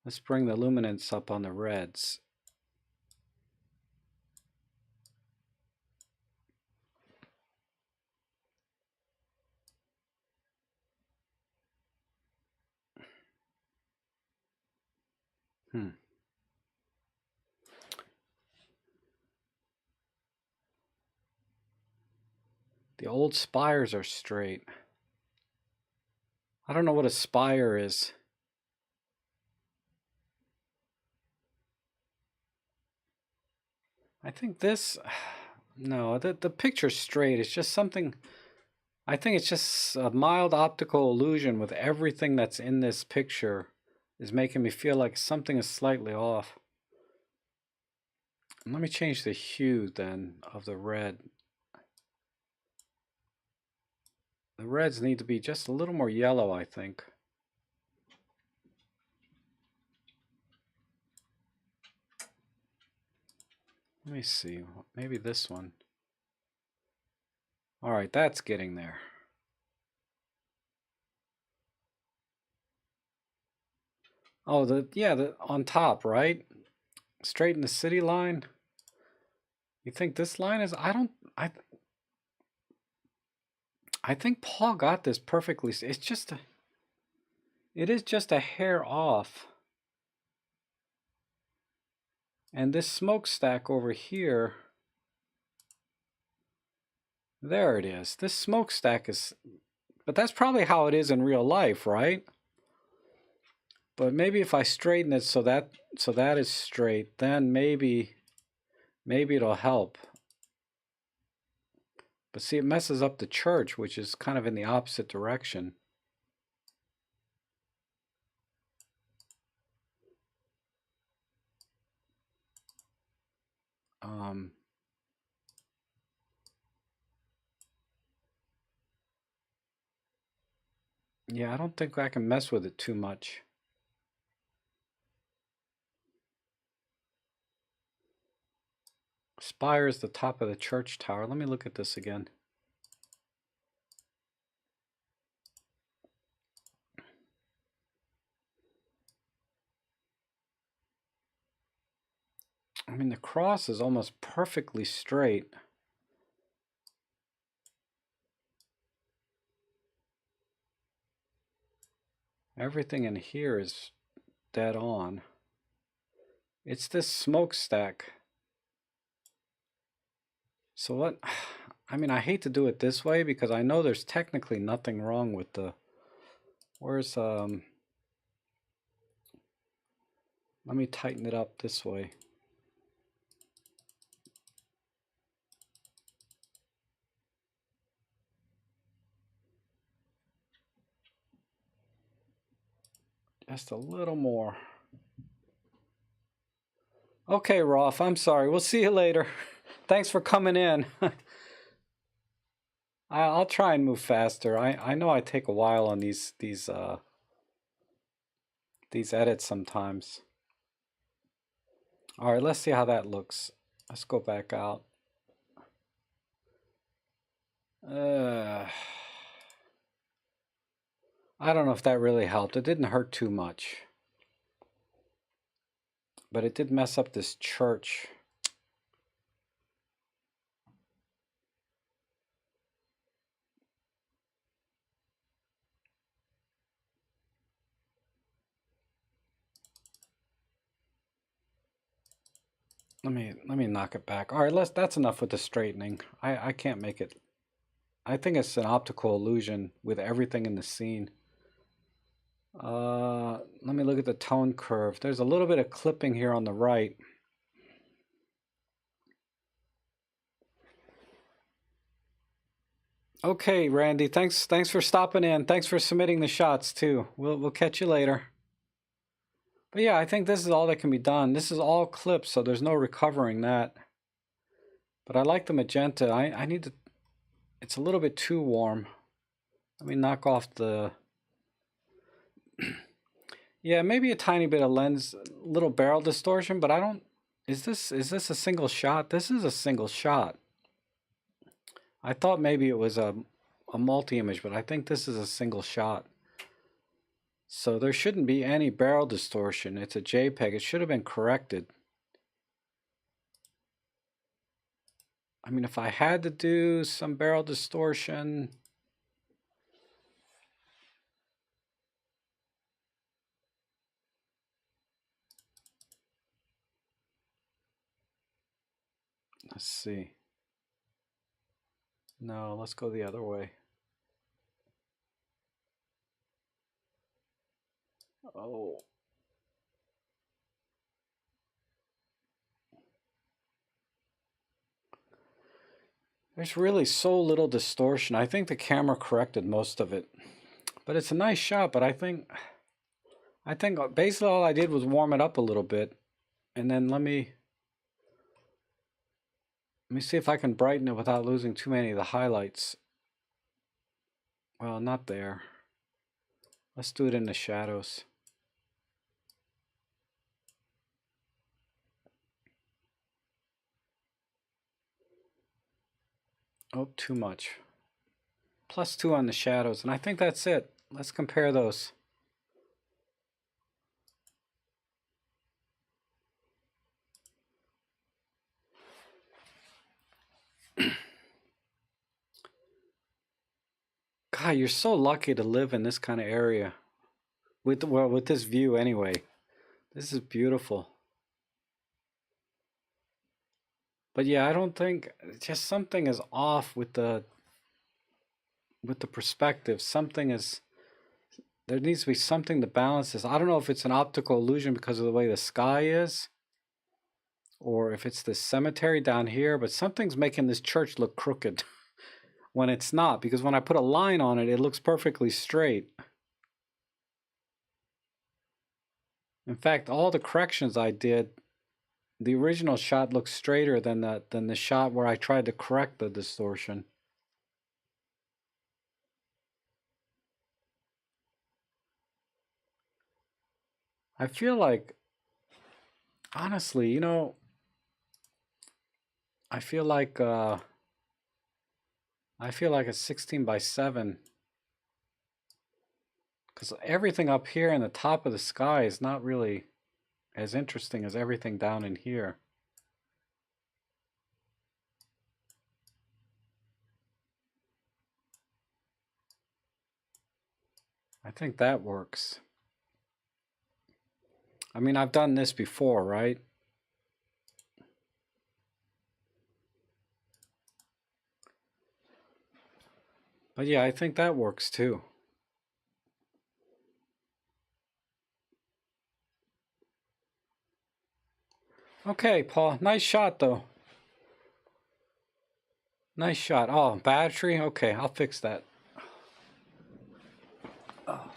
let's bring the luminance up on the reds. The old spires are straight. I don't know what a spire is. I think this, no, the picture's straight. It's just something, I think it's just a mild optical illusion with everything that's in this picture is making me feel like something is slightly off. Let me change the hue then of the red. The reds need to be just a little more yellow, I think. Let me see, maybe this one. All right, that's getting there. Oh, the on top, right? Straighten the city line. You think this line is, I think Paul got this perfectly. It's just it is just a hair off. And this smokestack over here, there it is. This smokestack is, but that's probably how it is in real life, right? But maybe if I straighten it so that is straight, then maybe it'll help. But see, it messes up the church, which is kind of in the opposite direction. Yeah, I don't think I can mess with it too much. Spire is the top of the church tower. Let me look at this again. I mean, the cross is almost perfectly straight. Everything in here is dead on. It's this smokestack. So what, I mean, I hate to do it this way because I know there's technically nothing wrong with the, where's, Let me tighten it up this way. Just a little more. Okay, Rolf, I'm sorry. We'll see you later. Thanks for coming in. I'll try and move faster. I know I take a while on these edits sometimes. All right, let's see how that looks. Let's go back out. I don't know if that really helped. It didn't hurt too much. But it did mess up this church. Let me knock it back. All right, that's enough with the straightening. I can't make it. I think it's an optical illusion with everything in the scene. Let me look at the tone curve. There's a little bit of clipping here on the right. Okay, Randy, thanks for stopping in. Thanks for submitting the shots too. We'll catch you later. But yeah, I think this is all that can be done. This is all clips, so there's no recovering that. But I like the magenta. I need to, it's a little bit too warm. Let me knock off the, yeah, maybe a tiny bit of lens, little barrel distortion, but I don't, is this a single shot? This is a single shot. I thought maybe it was a multi-image, but I think this is a single shot. So there shouldn't be any barrel distortion. It's a JPEG. It should have been corrected. I mean, if I had to do some barrel distortion, let's see. No, let's go the other way. Oh. There's really so little distortion. I think the camera corrected most of it. But it's a nice shot, but I think basically all I did was warm it up a little bit. And then let me see if I can brighten it without losing too many of the highlights. Well, not there. Let's do it in the shadows. Oh, too much. +2 on the shadows, and I think that's it. Let's compare those. God, you're so lucky to live in this kind of area. With this view anyway. This is beautiful. But yeah, I don't think, just something is off with the perspective. There needs to be something to balance this. I don't know if it's an optical illusion because of the way the sky is, or if it's the cemetery down here, but something's making this church look crooked when it's not, because when I put a line on it, it looks perfectly straight. In fact, all the corrections I did, the original shot looks straighter than the shot where I tried to correct the distortion. I feel like, honestly, you know, I feel like a 16:7, because everything up here in the top of the sky is not really as interesting as everything down in here. I think that works. I mean, I've done this before, right? But yeah, I think that works too. Okay, Paul. Nice shot, though. Nice shot. Oh, battery? Okay, I'll fix that. Oh.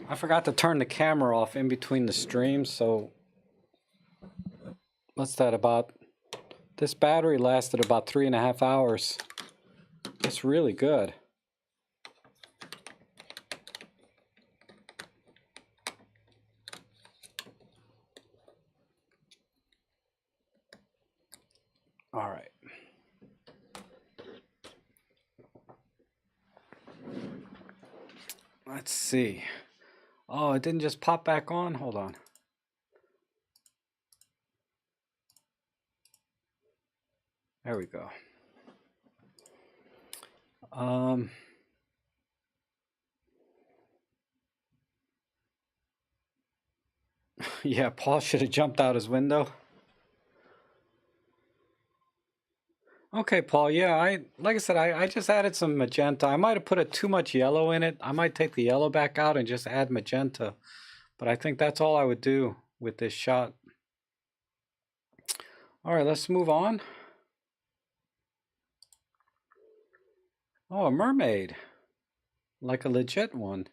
I forgot to turn the camera off in between the streams, so what's that about? This battery lasted about 3.5 hours. It's really good. All right. Let's see. Oh, it didn't just pop back on? Hold on. There we go. Yeah, Paul should have jumped out his window. Okay, Paul. Yeah, like I said, I just added some magenta. I might have put too much yellow in it. I might take the yellow back out and just add magenta. But I think that's all I would do with this shot. All right, let's move on. Oh, a mermaid. Like a legit one.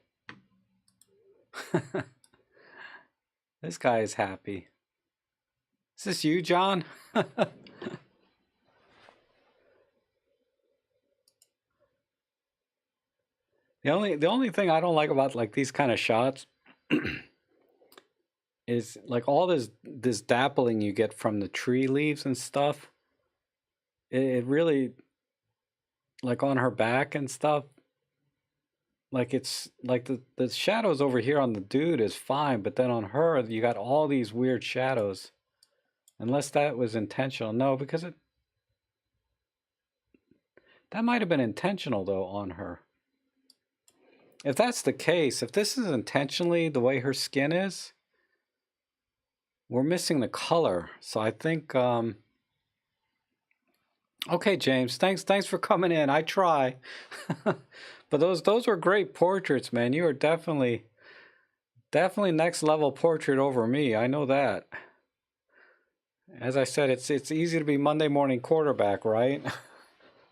This guy is happy. Is this you, John? The only thing I don't like about like these kind of shots is like all this dappling you get from the tree leaves and stuff. It really, like on her back and stuff, like it's like the shadows over here on the dude is fine, but then on her you got all these weird shadows. Unless that was intentional. No, because that might have been intentional though on her. If that's the case, if this is intentionally the way her skin is, we're missing the color. So I think okay, James, thanks for coming in. I try. But those were great portraits, man. You are definitely next level portrait over me. I know that. As I said, it's easy to be Monday morning quarterback, right?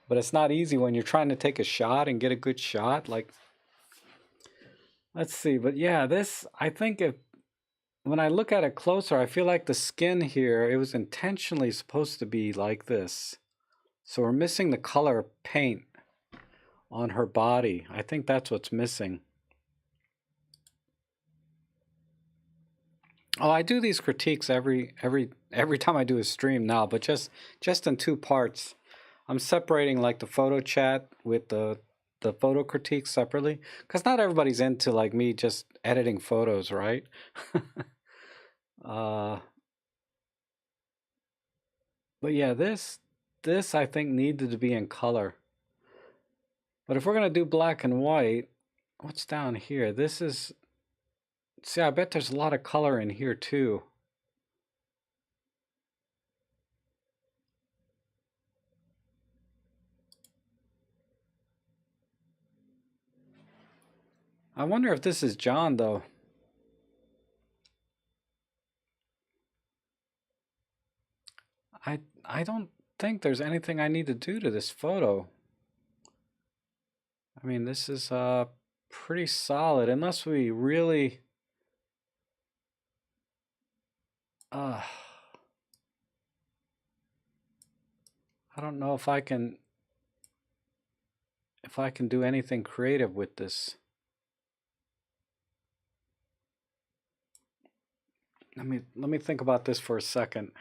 But it's not easy when you're trying to take a shot and get a good shot. Like, let's see. But yeah, this, I think when I look at it closer, I feel like the skin here, it was intentionally supposed to be like this. So we're missing the color paint on her body. I think that's what's missing. Oh, I do these critiques every time I do a stream now, but just in two parts. I'm separating like the photo chat with the photo critiques separately, because not everybody's into like me just editing photos, right? But yeah, this I think needed to be in color. But if we're gonna do black and white, what's down here? This is, see, I bet there's a lot of color in here too. I wonder if this is John though. I don't think there's anything I need to do to this photo. I mean, this is pretty solid, unless we really I don't know if I can do anything creative with this. Let me think about this for a second.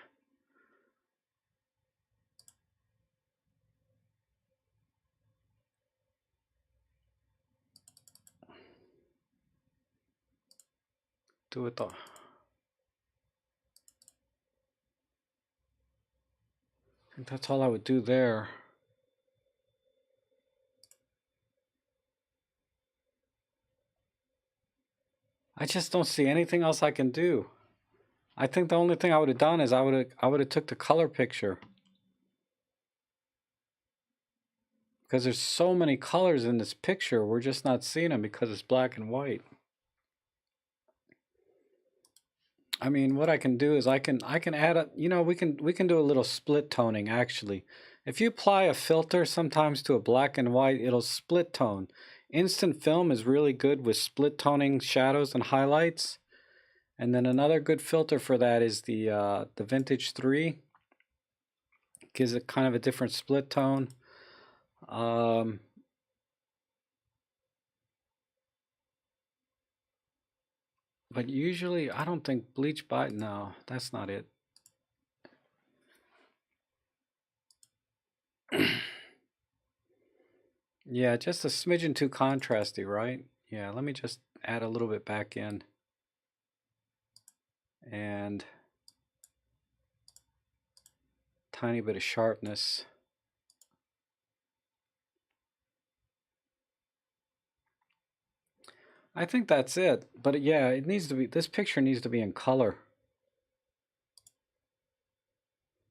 Do it though. I think that's all I would do there. I just don't see anything else I can do. I think the only thing I would have done is I would have took the color picture. Because there's so many colors in this picture, we're just not seeing them because it's black and white. I mean, what I can do is I can add a, you know, we can do a little split toning actually. If you apply a filter sometimes to a black and white, it'll split tone. Instant film is really good with split toning shadows and highlights. And then another good filter for that is the Vintage 3. Gives it kind of a different split tone. Um, but usually I don't think bleach by, no, that's not it. Yeah, just a smidgen too contrasty, right? Yeah, let me just add a little bit back in. And tiny bit of sharpness. I think that's it. But yeah, it needs to be, this picture needs to be in color.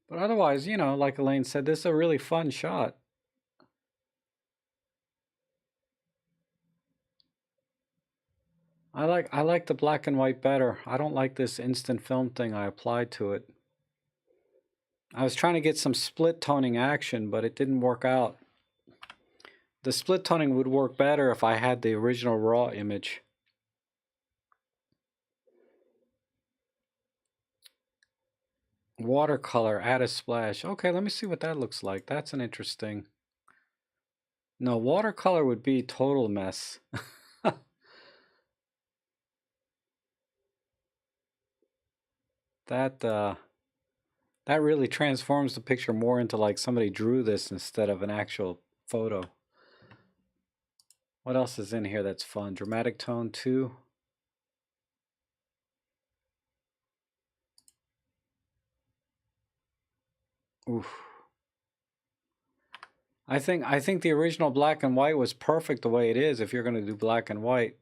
But otherwise, you know, like Elaine said, this is a really fun shot. I like the black and white better. I don't like this instant film thing I applied to it. I was trying to get some split toning action, but it didn't work out. The split toning would work better if I had the original raw image. Watercolor, add a splash. Okay, let me see what that looks like. That's an interesting. No, watercolor would be total mess. That that really transforms the picture more into like somebody drew this instead of an actual photo. What else is in here that's fun? Dramatic tone 2. Oof. I think the original black and white was perfect the way it is if you're going to do black and white.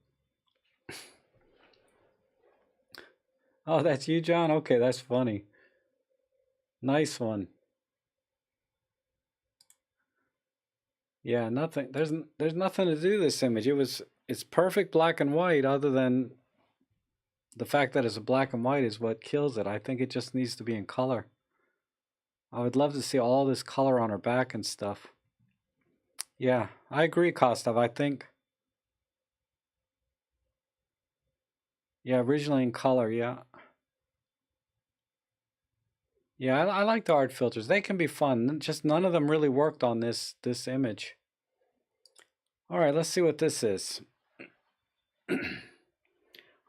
Oh, that's you, John? Okay, that's funny. Nice one. Yeah, nothing. There's nothing to do this image. It's perfect black and white other than the fact that it's a black and white is what kills it. I think it just needs to be in color. I would love to see all this color on her back and stuff. Yeah, I agree, Kostov. I think, yeah, originally in color, yeah. Yeah, I like the art filters. They can be fun. Just none of them really worked on this image. All right, let's see what this is. All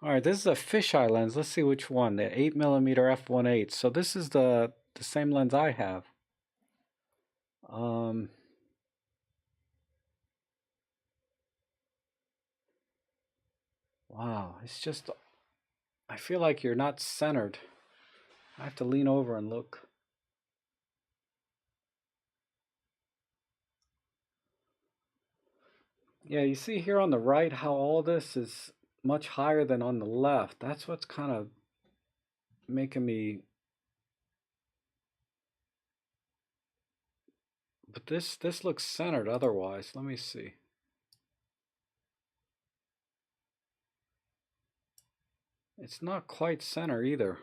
right, this is a fisheye lens. Let's see which one. The 8mm f1.8. So this is the same lens I have. Wow, it's just, I feel like you're not centered. I have to lean over and look. Yeah, you see here on the right how all this is much higher than on the left. That's what's kind of making me. But this looks centered otherwise. Let me see. It's not quite center either.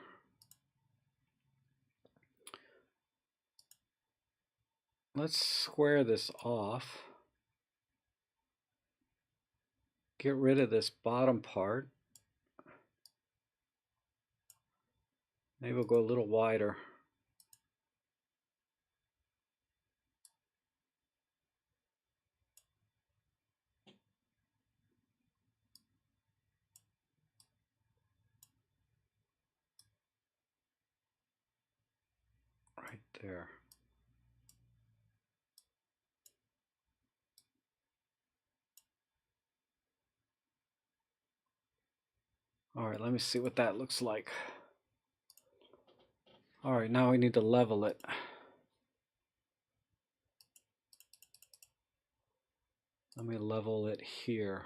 Let's square this off. Get rid of this bottom part. Maybe we'll go a little wider. Right there. All right, let me see what that looks like. All right, now we need to level it. Let me level it here.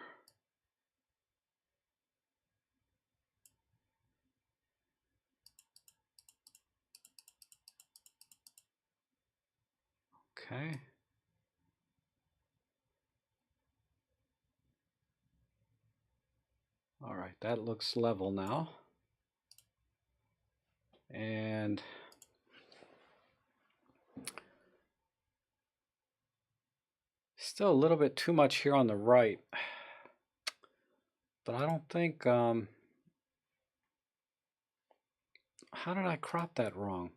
Okay. All right, that looks level now. And still a little bit too much here on the right. But I don't think, how did I crop that wrong?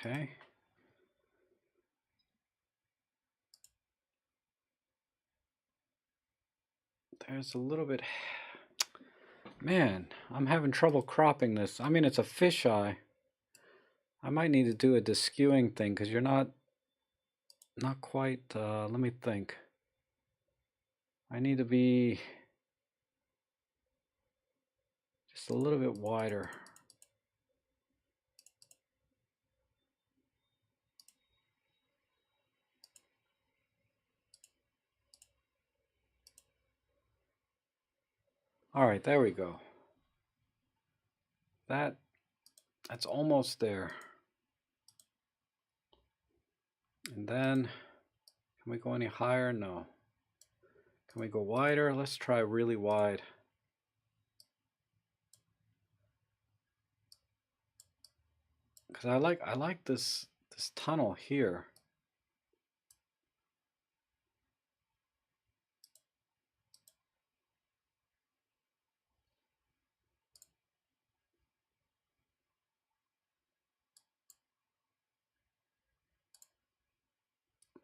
Okay. There's a little bit, man, I'm having trouble cropping this. I mean, it's a fisheye. I might need to do a deskewing thing because you're not quite, let me think. I need to be just a little bit wider. All right, there we go. That's almost there. And then, can we go any higher? No. Can we go wider? Let's try really wide. Because I like this tunnel here.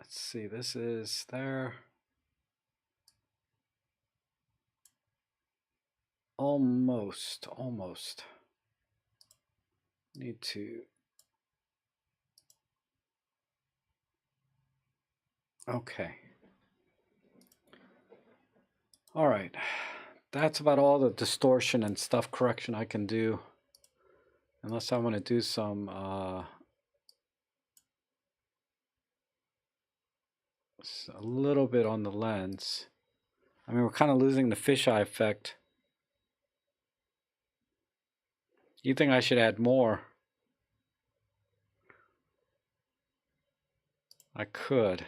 Let's see, this is there. Almost. Need to. Okay. All right. That's about all the distortion and stuff correction I can do. Unless I want to do some a little bit on the lens. I mean, we're kind of losing the fisheye effect. You think I should add more? I could.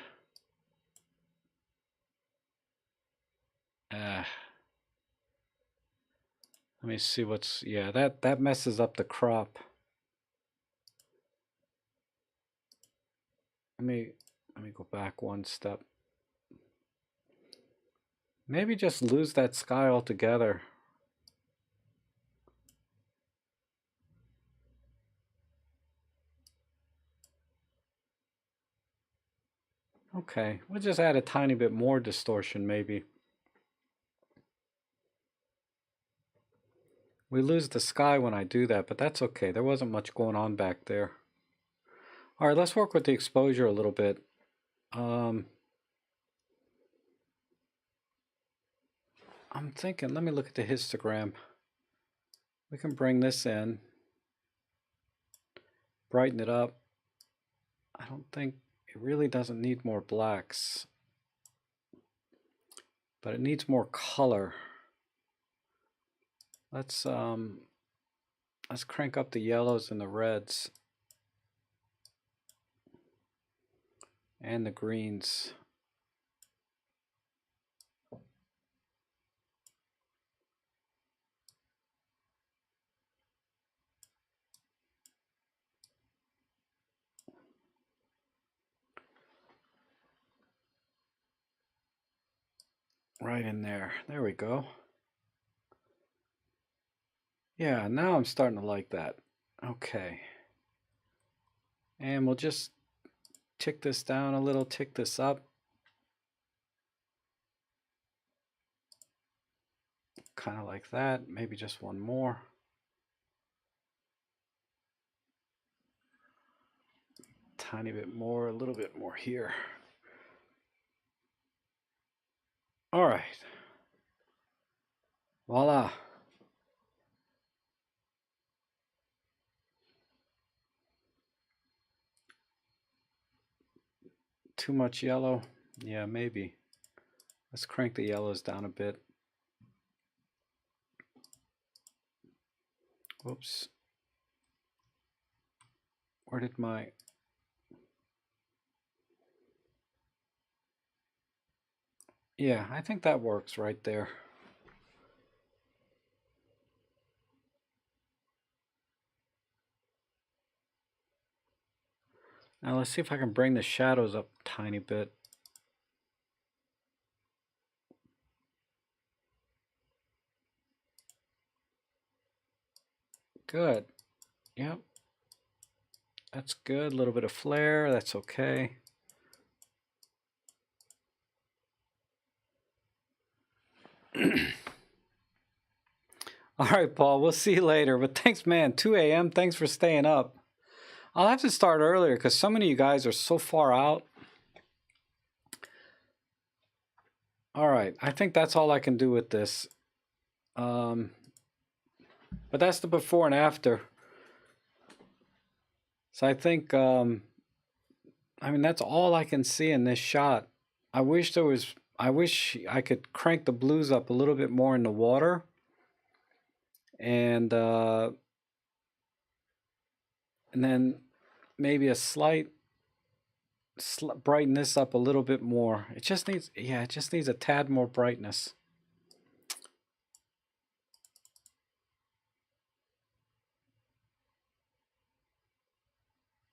Let me see what's, yeah, that messes up the crop. Let me go back one step. Maybe just lose that sky altogether. Okay, we'll just add a tiny bit more distortion maybe. We lose the sky when I do that, but that's okay. There wasn't much going on back there. All right, let's work with the exposure a little bit. I'm thinking, let me look at the histogram. We can bring this in, brighten it up. I don't think, it really doesn't need more blacks, but it needs more color. Let's crank up the yellows and the reds and the greens. Right in there. There we go. Yeah, now I'm starting to like that. Okay. And we'll just tick this down a little, tick this up. Kind of like that. Maybe just one more. Tiny bit more, a little bit more here. All right. Voila. Too much yellow. Yeah, maybe. Let's crank the yellows down a bit. Whoops. Where did my... Yeah, I think that works right there. Now let's see if I can bring the shadows up a tiny bit. Good. Yep. That's good. A little bit of flare. That's okay. All right, Paul. We'll see you later. But thanks, man. 2 a.m. Thanks for staying up. I'll have to start earlier because so many of you guys are so far out. All right. I think that's all I can do with this. But that's the before and after. So I think, I mean, that's all I can see in this shot. I wish I could crank the blues up a little bit more in the water. And then maybe a slight brighten this up a little bit more. It just needs, yeah, it just needs a tad more brightness.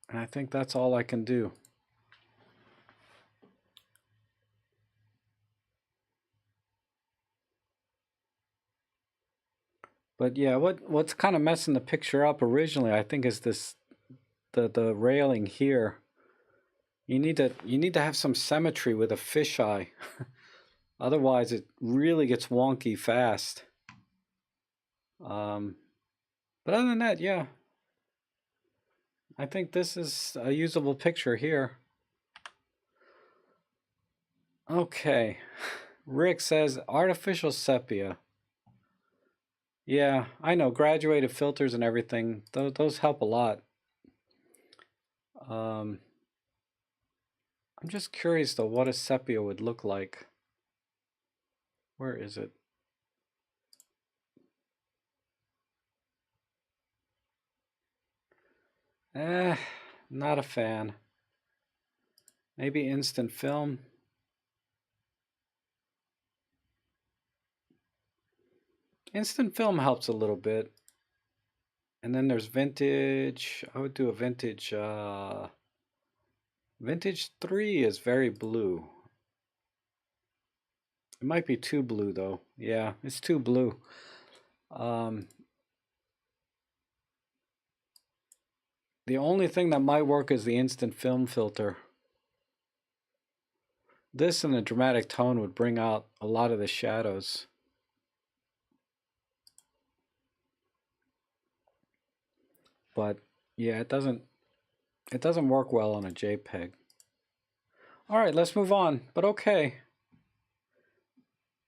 And I think that's all I can do. But yeah, what's kind of messing the picture up originally, I think, is this the railing here. You need to have some symmetry with a fisheye. Otherwise, it really gets wonky fast. But other than that, yeah, I think this is a usable picture here. Okay, Rick says artificial sepia. Yeah, I know, graduated filters and everything. Those help a lot. I'm just curious though what a sepia would look like. Where is it? Not a fan. Maybe instant film. Instant film helps a little bit. And then there's vintage. I would do a vintage. Vintage 3 is very blue. It might be too blue though. Yeah, it's too blue. The only thing that might work is the instant film filter. This and the dramatic tone would bring out a lot of the shadows. But yeah, it doesn't work well on a JPEG. All right, let's move on. But okay.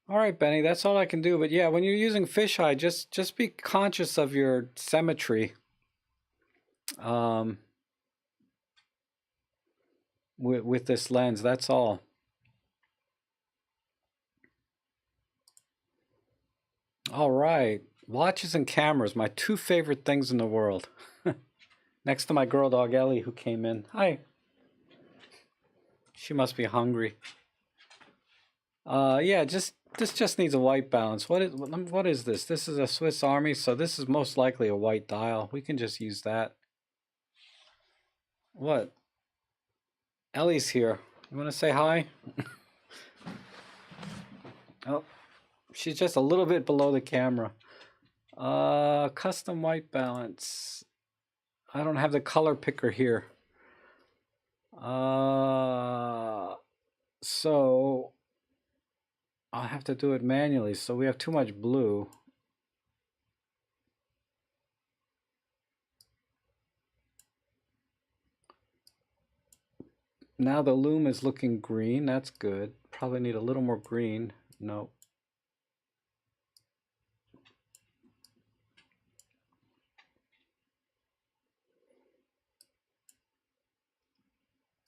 All right, Benny, that's all I can do. But yeah, when you're using fisheye, just be conscious of your symmetry. With this lens, that's all. All right, watches and cameras, my two favorite things in the world. Next to my girl dog Ellie, who came in. Hi. She must be hungry. Yeah, this just needs a white balance. What is this? This is a Swiss Army, so this is most likely a white dial. We can just use that. What? Ellie's here. You want to say hi? Oh, she's just a little bit below the camera. Custom white balance. I don't have the color picker here. So I'll have to do it manually. So we have too much blue. Now the loom is looking green. That's good. Probably need a little more green. No.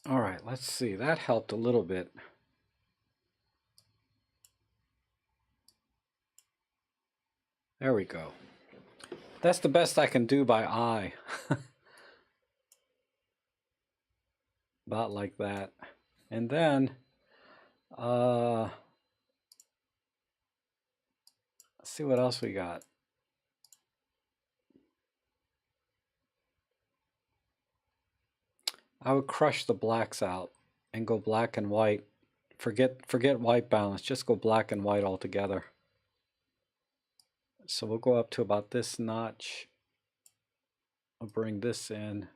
All right, let's see. That helped a little bit. There we go. That's the best I can do by eye. About like that. And then let's see what else we got. I would crush the blacks out and go black and white. Forget white balance, just go black and white altogether. So we'll go up to about this notch. I'll bring this in.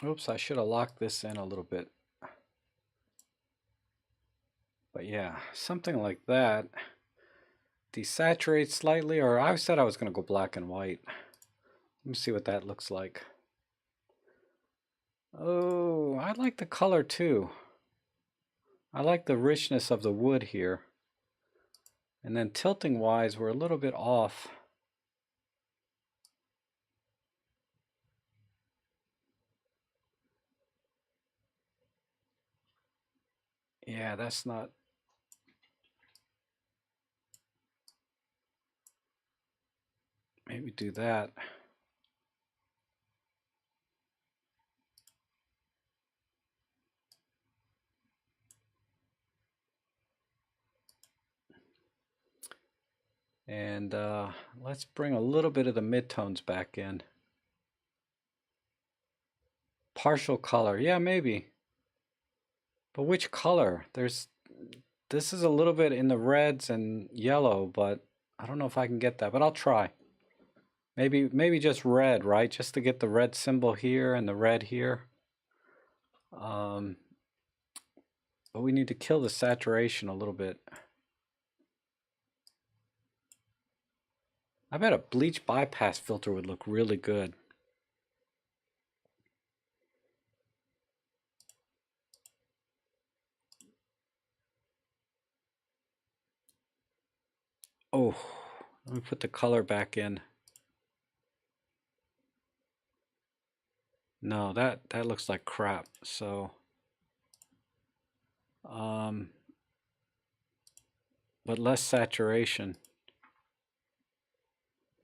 Oops, I should have locked this in a little bit. But yeah, something like that. Desaturate slightly, or I said I was going to go black and white. Let me see what that looks like. Oh, I like the color too. I like the richness of the wood here. And then tilting wise, we're a little bit off. Yeah, that's not. Maybe do that. And let's bring a little bit of the midtones back in. Partial color, yeah, maybe. But which color? This is a little bit in the reds and yellow, but I don't know if I can get that, but I'll try. Maybe just red, right? Just to get the red symbol here and the red here. But we need to kill the saturation a little bit. I bet a bleach bypass filter would look really good. Oh, let me put the color back in. No, that looks like crap. So, but less saturation.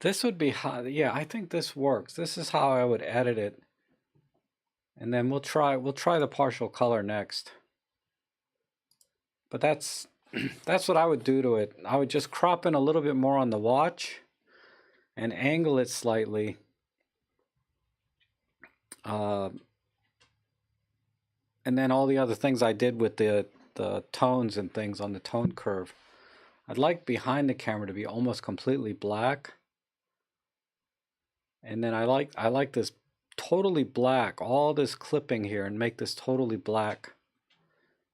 This would be high. Yeah, I think this works. This is how I would edit it. And then we'll try the partial color next. But that's what I would do to it. I would just crop in a little bit more on the watch and angle it slightly. And then all the other things I did with the tones and things on the tone curve. I'd like behind the camera to be almost completely black. And then I like this totally black, all this clipping here, and make this totally black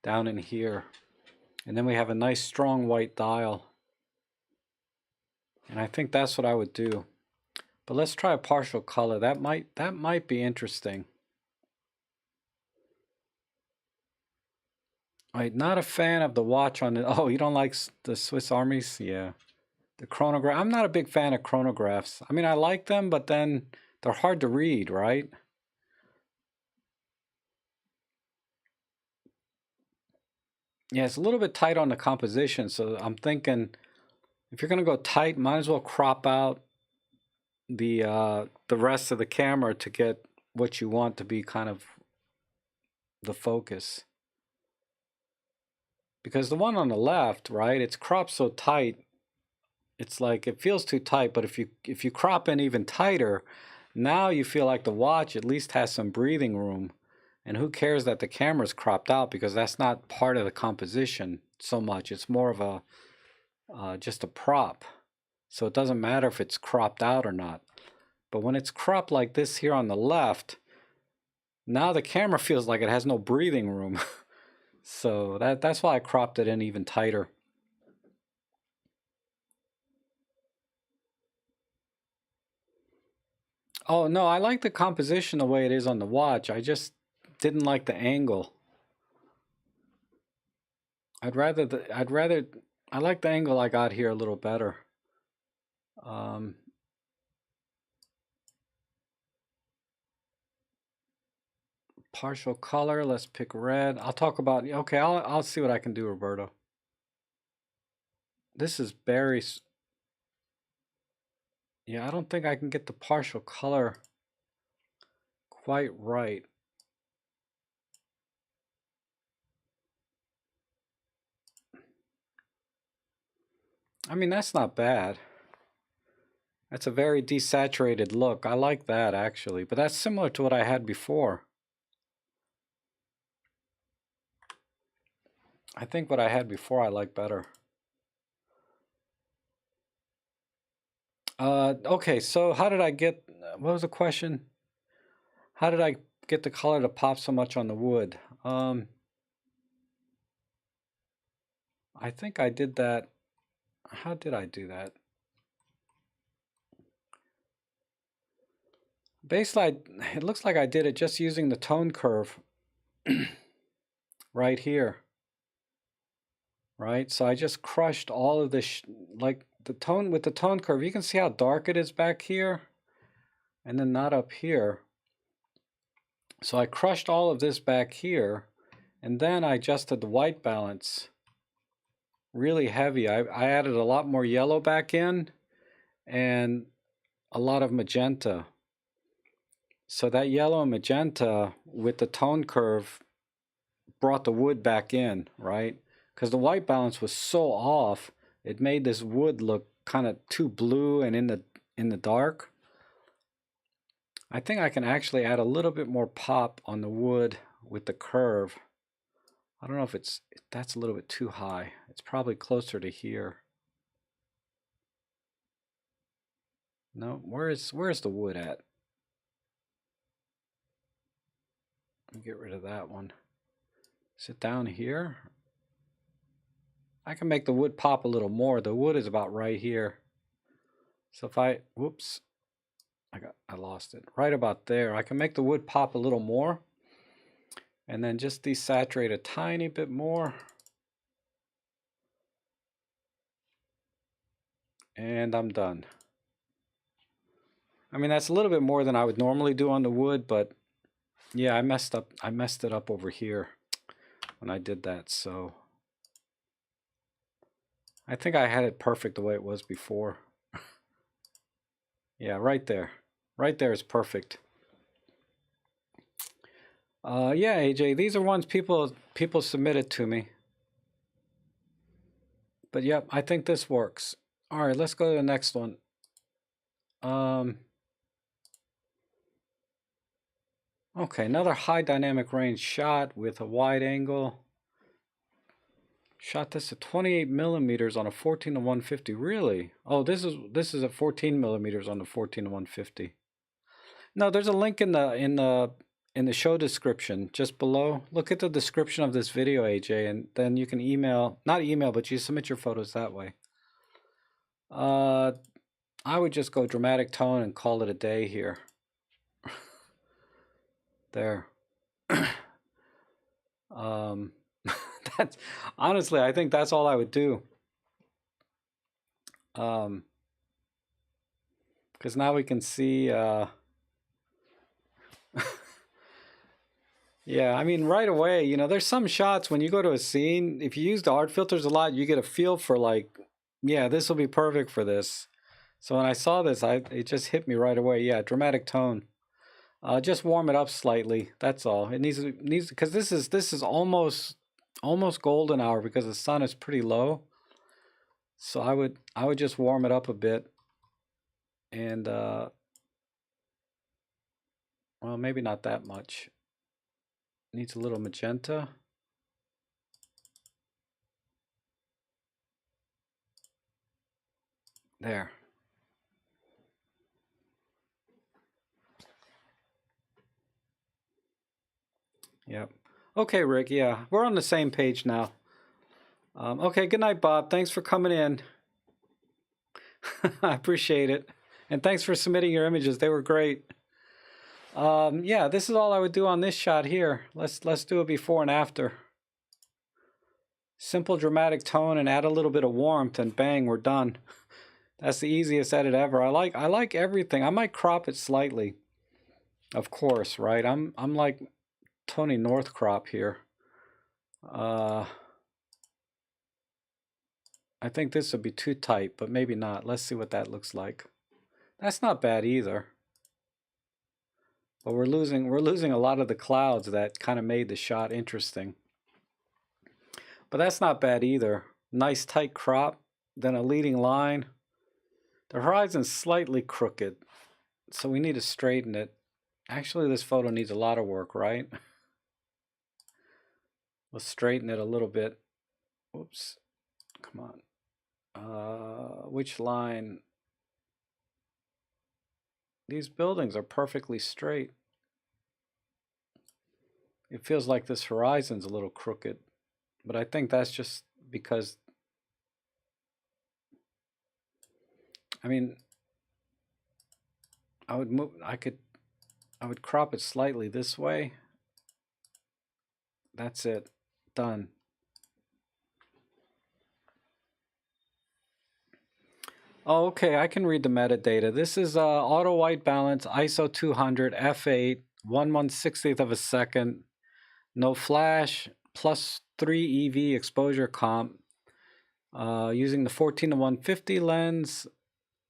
down in here. And then we have a nice strong white dial. And I think that's what I would do. But let's try a partial color. That might be interesting. Right, not a fan of the watch on it. Oh, you don't like the Swiss Armies? Yeah. The chronograph. I'm not a big fan of chronographs. I mean, I like them, but then they're hard to read, right? Yeah, it's a little bit tight on the composition, so I'm thinking if you're going to go tight, might as well crop out the rest of the camera to get what you want to be kind of the focus. Because the one on the left, right, it's cropped so tight, it's like it feels too tight, but if you crop in even tighter, now you feel like the watch at least has some breathing room. And who cares that the camera's cropped out, because that's not part of the composition so much. It's more of a just a prop. So it doesn't matter if it's cropped out or not. But when it's cropped like this here on the left, now the camera feels like it has no breathing room. So that's why I cropped it in even tighter. Oh no, I like the composition the way it is on the watch. I just didn't like the angle. I like the angle I got here a little better. Partial color, let's pick red. I'll talk about, okay, I'll see what I can do, Roberto. This is very, yeah, I don't think I can get the partial color quite right. I mean, that's not bad. That's a very desaturated look. I like that actually, but that's similar to what I had before. I think what I had before I like better. Okay, so how did I get, what was the question? How did I get the color to pop so much on the wood? I think I did that. How did I do that? Basically, it looks like I did it just using the tone curve right here. Right, so I just crushed all of this, like the tone with the tone curve. You can see how dark it is back here and then not up here. So I crushed all of this back here, and then I adjusted the white balance really heavy. I added a lot more yellow back in and a lot of magenta. So that yellow and magenta with the tone curve brought the wood back in, right? Because the white balance was so off, it made this wood look kind of too blue and in the dark. I think I can actually add a little bit more pop on the wood with the curve. I don't know if that's a little bit too high. It's probably closer to here. No, where's the wood at? Let me get rid of that one. Is it down here? I can make the wood pop a little more. The wood is about right here. So if I, whoops, I lost it. Right about there. I can make the wood pop a little more. And then just desaturate a tiny bit more. And I'm done. I mean, that's a little bit more than I would normally do on the wood, but yeah, I messed it up over here when I did that. So I think I had it perfect the way it was before. Yeah, right there. Right there is perfect. Yeah, AJ, these are ones people submitted to me. But yep, I think this works. All right, let's go to the next one. Okay, another high dynamic range shot with a wide angle. Shot this at 28 millimeters on a 14 to 150. Really? Oh, this is at 14 millimeters on the 14 to 150. No, there's a link in the show description just below. Look at the description of this video, AJ, and then you can not email, but you submit your photos that way. I would just go dramatic tone and call it a day here. There. That's honestly, I think that's all I would do. Because now we can see. Yeah, I mean, right away, you know, there's some shots when you go to a scene, if you use the art filters a lot, you get a feel for like, yeah, this will be perfect for this. So when I saw this, it just hit me right away. Yeah, dramatic tone. Just warm it up slightly. That's all. It needs because this is almost golden hour because the sun is pretty low. So I would just warm it up a bit, and well, maybe not that much. Needs a little magenta. There. Yep. Okay, Rick. Yeah, we're on the same page now. Okay, good night, Bob. Thanks for coming in. I appreciate it. And thanks for submitting your images. They were great. Yeah, this is all I would do on this shot here. Let's do a before and after. Simple dramatic tone and add a little bit of warmth and bang, we're done. That's the easiest edit ever. I like everything. I might crop it slightly, of course, right? I'm like Tony Northcrop here. I think this would be too tight, but maybe not. Let's see what that looks like. That's not bad either. But we're losing a lot of the clouds that kind of made the shot interesting. But that's not bad either. Nice tight crop, then a leading line. The horizon's slightly crooked, so we need to straighten it. Actually, this photo needs a lot of work, right? Let's straighten it a little bit. Oops, come on. Which line? These buildings are perfectly straight. It feels like this horizon's a little crooked, but I think that's just because, I mean, I would crop it slightly this way. That's it, done. Oh, okay, I can read the metadata. This is auto white balance, ISO 200, f8, 1/160th of a second, no flash, +3 EV exposure comp, using the 14-to-150 lens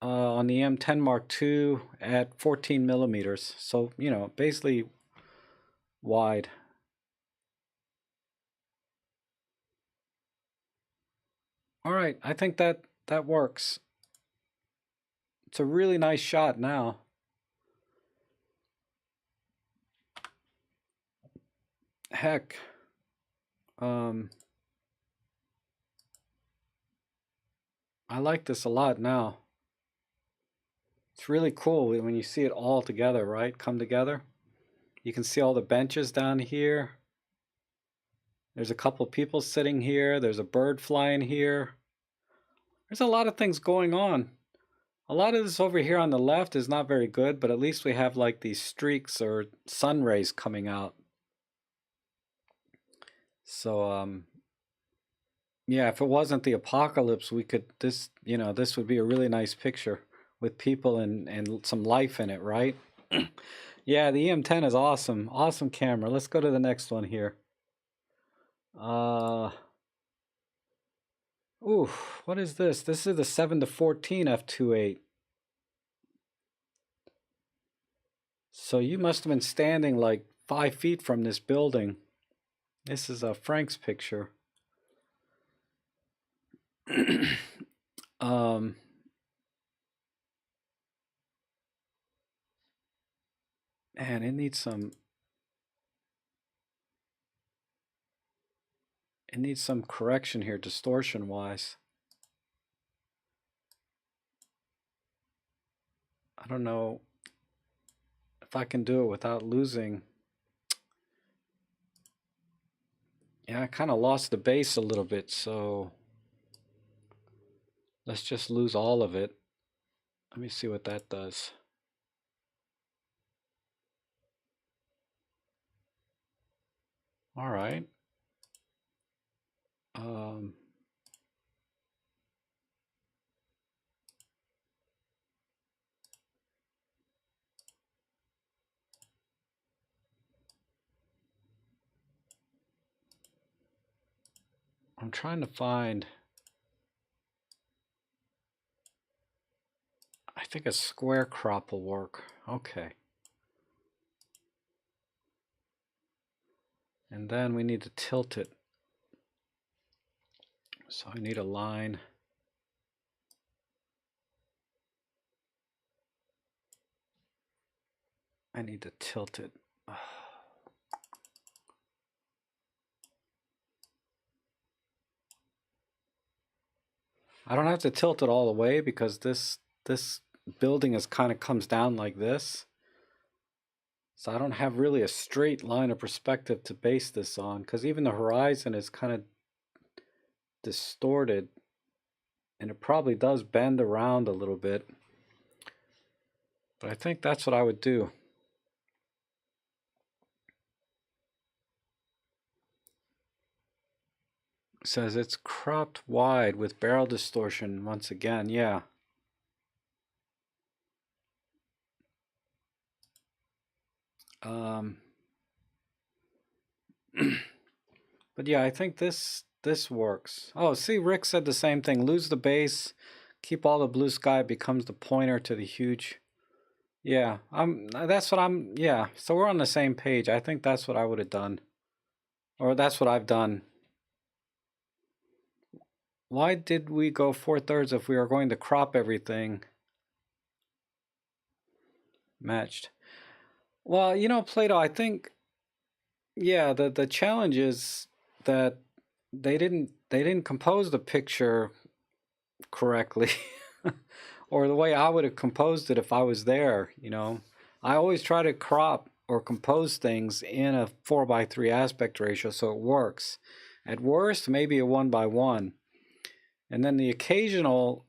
on the M10 Mark II at 14 millimeters. So, you know, basically wide. All right, I think that works. It's a really nice shot now. Heck. I like this a lot now. It's really cool when you see it all together, right? Come together. You can see all the benches down here. There's a couple people sitting here. There's a bird flying here. There's a lot of things going on. A lot of this over here on the left is not very good, but at least we have like these streaks or sun rays coming out. So, yeah, if it wasn't the apocalypse, we could, this would be a really nice picture with people and some life in it, right? Yeah, the EM10 is awesome. Awesome camera. Let's go to the next one here. Ooh, what is this? This is the 7-to-14 f2.8. So you must have been standing like 5 feet from this building. This is Frank's picture. Man, it needs some correction here, distortion wise. I don't know if I can do it without losing. Yeah, I kind of lost the base a little bit, so let's just lose all of it. Let me see what that does. All right. I'm trying to find, I think a square crop will work. Okay. And then we need to tilt it. So I need a line. I need to tilt it. I don't have to tilt it all the way because this building is kind of comes down like this. So I don't have really a straight line of perspective to base this on, because even the horizon is kind of distorted and it probably does bend around a little bit. But I think that's what I would do. It says it's cropped wide with barrel distortion once again. Yeah. Um, but yeah, I think this works. Oh, see, Rick said the same thing. Lose the base, keep all the blue sky, becomes the pointer to the huge. Yeah, that's what I'm, yeah. So we're on the same page. I think that's what I would have done. Or that's what I've done. Why did we go 4/3 if we are going to crop everything? Matched. Well, you know, Plato, I think, yeah, the challenge is that they didn't compose the picture correctly. Or the way I would have composed it if I was there, you know. I always try to crop or compose things in a 4:3 aspect ratio so it works. At worst, maybe a 1:1. And then the occasionally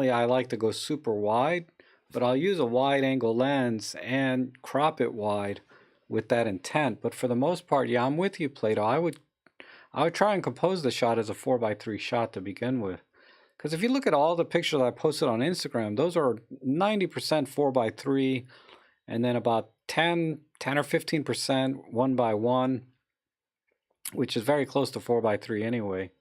I like to go super wide, but I'll use a wide angle lens and crop it wide with that intent. But for the most part, yeah, I'm with you, Plato. I would try and compose the shot as a 4:3 shot to begin with. Because if you look at all the pictures I posted on Instagram, those are 90% 4:3, and then about 10 or 15% 1:1, which is very close to 4:3 anyway.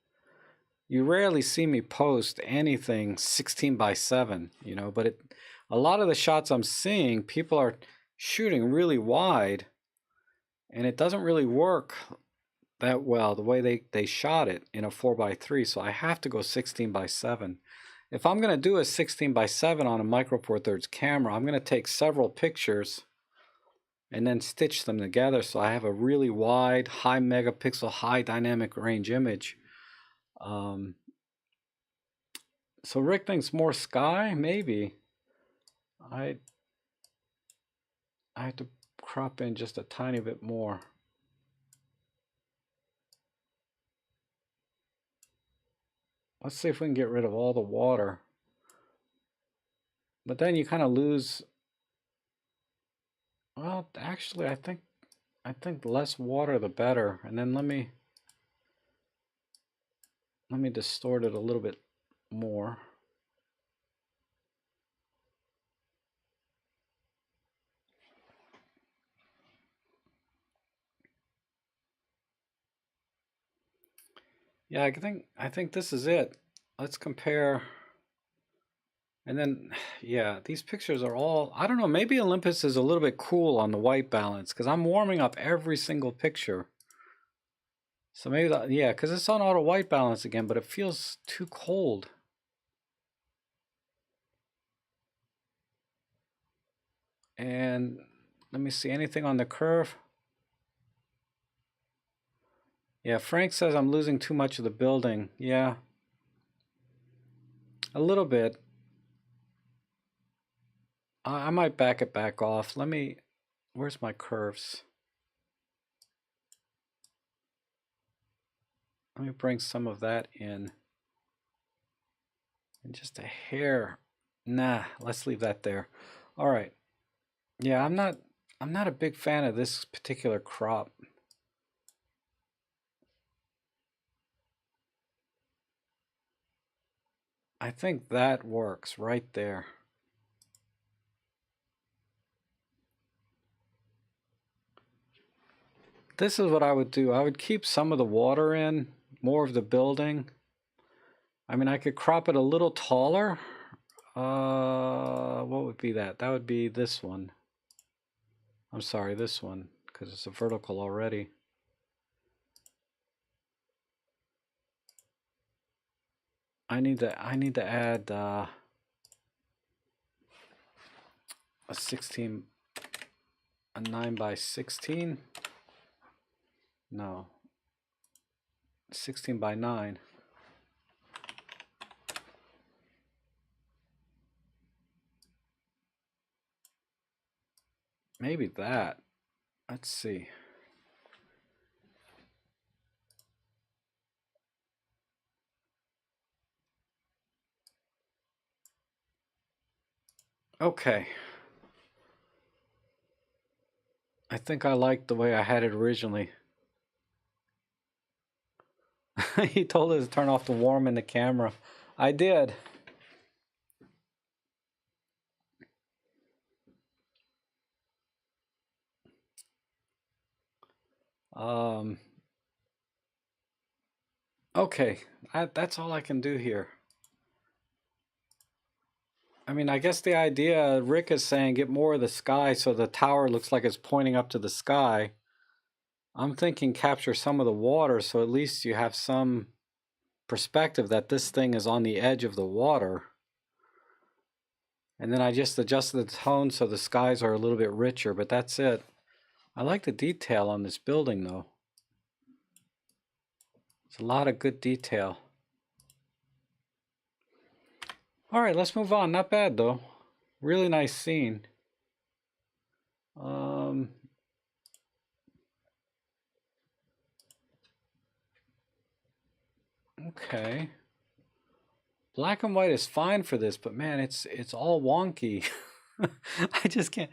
You rarely see me post anything 16:7, you know, but a lot of the shots I'm seeing, people are shooting really wide, and it doesn't really work that well the way they shot it in a 4:3. So I have to go 16:7. If I'm going to do a 16:7 on a micro four thirds camera, I'm going to take several pictures and then stitch them together so I have a really wide, high megapixel, high dynamic range image. So Rick thinks more sky, maybe. I have to crop in just a tiny bit more. Let's see if we can get rid of all the water. But then you kind of lose. Well, actually, I think less water the better. And then let me distort it a little bit more. Yeah, I think this is it. Let's compare. And then, yeah, these pictures are all, I don't know, maybe Olympus is a little bit cool on the white balance because I'm warming up every single picture. So maybe that, yeah, because it's on auto white balance again, but it feels too cold. And let me see, anything on the curve? Yeah, Frank says I'm losing too much of the building. Yeah, a little bit. I might back it back off. Where's my curves? Let me bring some of that in. And just a hair. Nah, let's leave that there. All right. Yeah, I'm not a big fan of this particular crop. I think that works right there. This is what I would do. I would keep some of the water in, more of the building. I mean, I could crop it a little taller. What would be that? That would be this one. I'm sorry, this one, because it's a vertical already. I need to add a 9:16. No, 16:9. Maybe that. Let's see. Okay. I think I like the way I had it originally. He told us to turn off the warm in the camera. I did. Um, okay, that's all I can do here. I mean, I guess the idea, Rick is saying, get more of the sky so the tower looks like it's pointing up to the sky. I'm thinking capture some of the water so at least you have some perspective that this thing is on the edge of the water. And then I just adjusted the tone so the skies are a little bit richer, but that's it. I like the detail on this building though. It's a lot of good detail. All right, let's move on. Not bad though. Really nice scene. Okay. Black and white is fine for this, but man, it's all wonky. I just can't.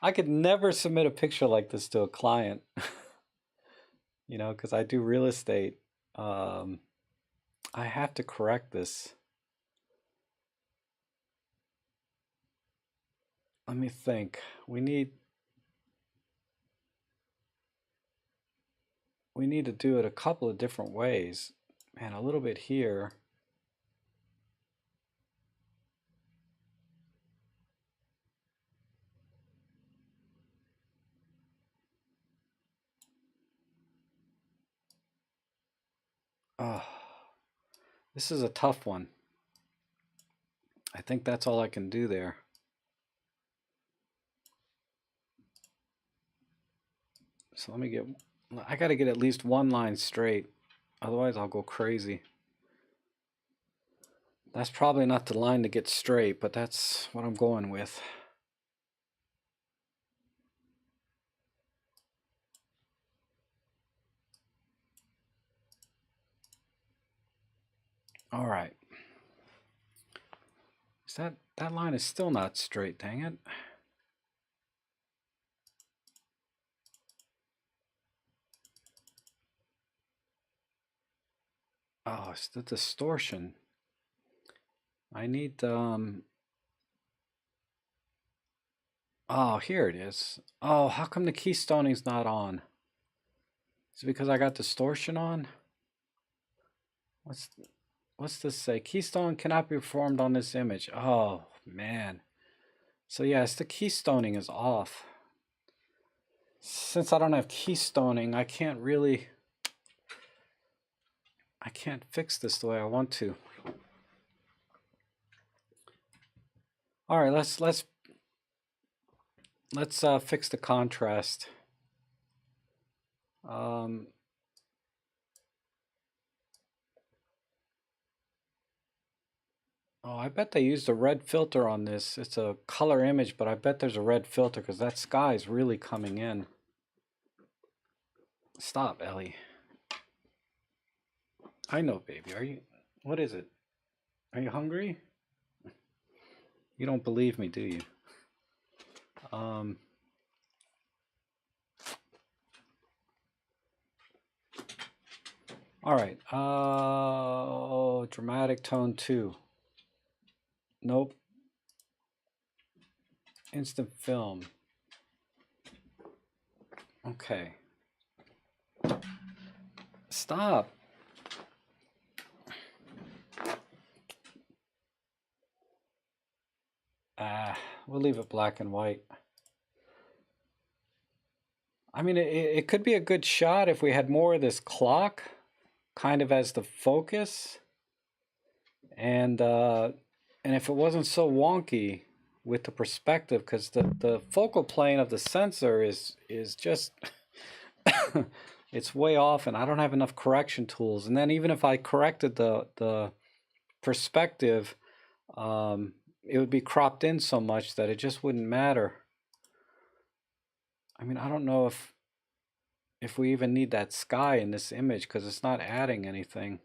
I could never submit a picture like this to a client, you know, because I do real estate. I have to correct this. Let me think. We need to do it a couple of different ways. Man, a little bit here. Oh, this is a tough one. I think that's all I can do there. So let me get, I got to get at least one line straight. Otherwise I'll go crazy. That's probably not the line to get straight, but that's what I'm going with. All right. Is that line is still not straight, dang it. Oh, it's the distortion. I need oh, here it is. Oh, how come the keystoning's not on? Is it because I got distortion on? What's this say? Keystone cannot be performed on this image. Oh, man. So yes, the keystoning is off. Since I don't have keystoning, I can't fix this the way I want to. All right, let's fix the contrast. Oh, I bet they used a red filter on this. It's a color image, but I bet there's a red filter because that sky is really coming in. Stop, Ellie. I know, baby. Are you? What is it? Are you hungry? You don't believe me, do you? All right. Dramatic tone 2. Nope. Instant film. Okay. Stop. We'll leave it black and white. I mean, it could be a good shot if we had more of this clock kind of as the focus. And if it wasn't so wonky with the perspective, because the focal plane of the sensor is just it's way off, and I don't have enough correction tools. And then even if I corrected the perspective, it would be cropped in so much that it just wouldn't matter. I mean, I don't know if we even need that sky in this image because it's not adding anything.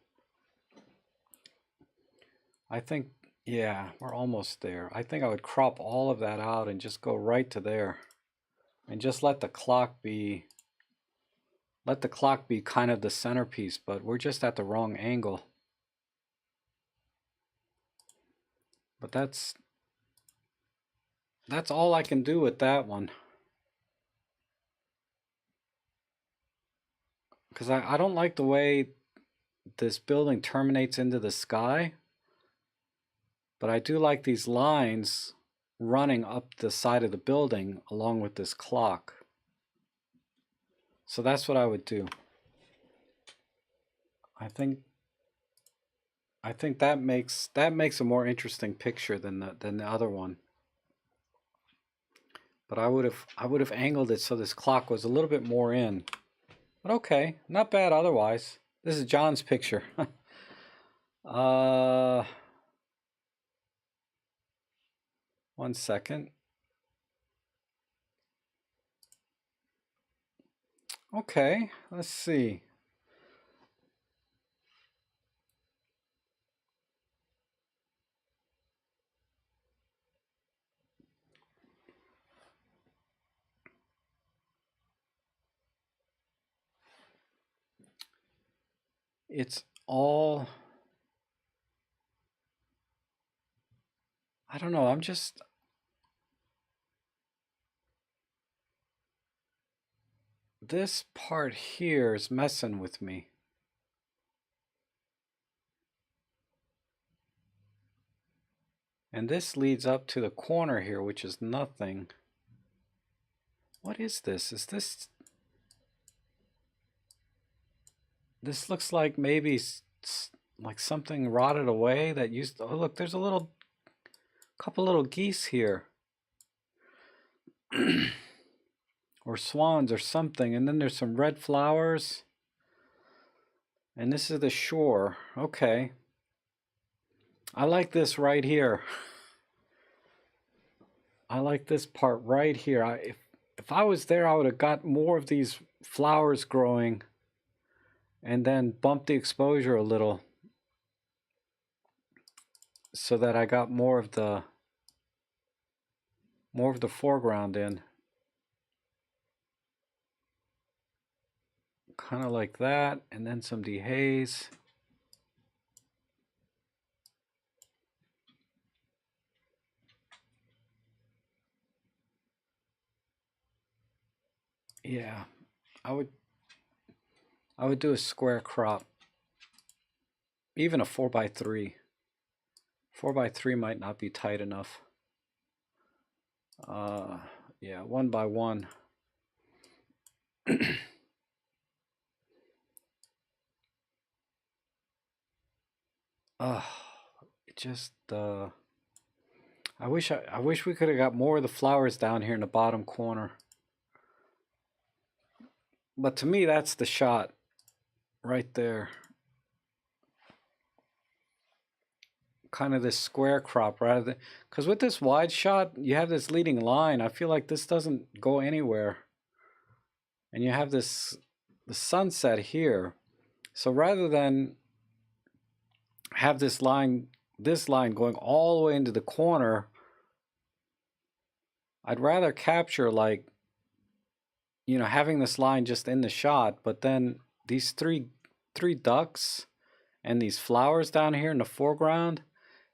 I think, yeah, we're almost there. I think I would crop all of that out and just go right to there. And just let the clock be kind of the centerpiece, but we're just at the wrong angle. But that's all I can do with that one. because I don't like the way this building terminates into the sky, but I do like these lines running up the side of the building along with this clock. So that's what I would do. I think that makes a more interesting picture than the other one. But I would have angled it so this clock was a little bit more in. But okay, not bad otherwise. This is John's picture. One second. Okay, let's see. It's all, I don't know, this part here is messing with me. And this leads up to the corner here, which is nothing. What is this? Is this... This looks like maybe like something rotted away that used to... Oh, look, there's a couple little geese here. Or swans or something. And then there's some red flowers. And this is the shore. Okay. I like this right here. I like this part right here. If I was there, I would have got more of these flowers growing and then bumped the exposure a little so that I got more of the foreground in. Kind of like that, and then some dehaze. Yeah, I would do a square crop. Even a 4x3. 4x3 might not be tight enough. Yeah, 1x1. It just I wish we could have got more of the flowers down here in the bottom corner. But to me, that's the shot right there. Kind of this square crop rather than, because with this wide shot, you have this leading line. I feel like this doesn't go anywhere. And you have the sunset here. So rather than have this line going all the way into the corner, I'd rather capture, like, you know, having this line just in the shot, but then these three ducks and these flowers down here in the foreground,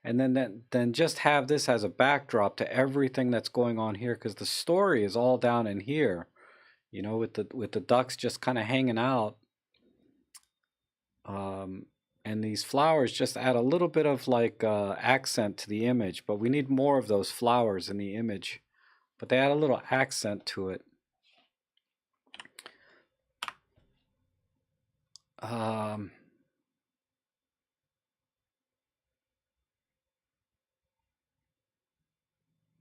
and then just have this as a backdrop to everything that's going on here, because the story is all down in here, you know, with the ducks just kind of hanging out. And these flowers just add a little bit of like accent to the image, but we need more of those flowers in the image, but they add a little accent to it.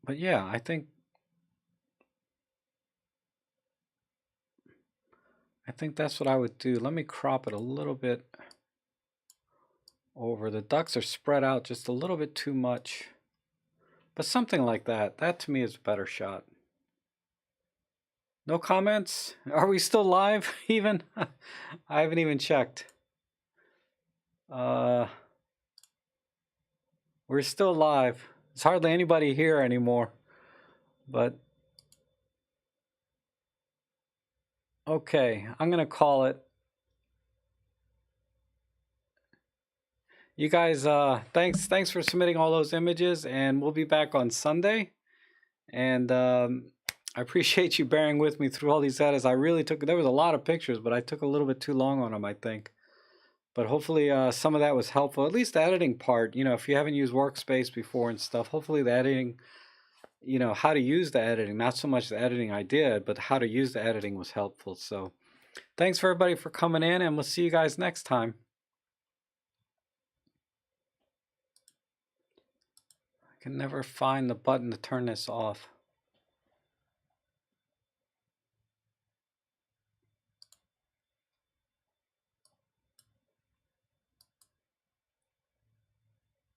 But yeah, I think that's what I would do. Let me crop it a little bit over. The ducks are spread out just a little bit too much. But something like that. That to me is a better shot. No comments? Are we still live even? I haven't even checked. We're still live. There's hardly anybody here anymore. But okay, I'm gonna call it. You guys, thanks for submitting all those images, and we'll be back on Sunday. And I appreciate you bearing with me through all these edits. I really took, there was a lot of pictures, but I took a little bit too long on them, I think. But hopefully some of that was helpful, at least the editing part. You know, if you haven't used Workspace before and stuff, hopefully the editing, you know, how to use the editing, not so much the editing I did, but how to use the editing was helpful. So thanks for everybody for coming in, and we'll see you guys next time. I can never find the button to turn this off.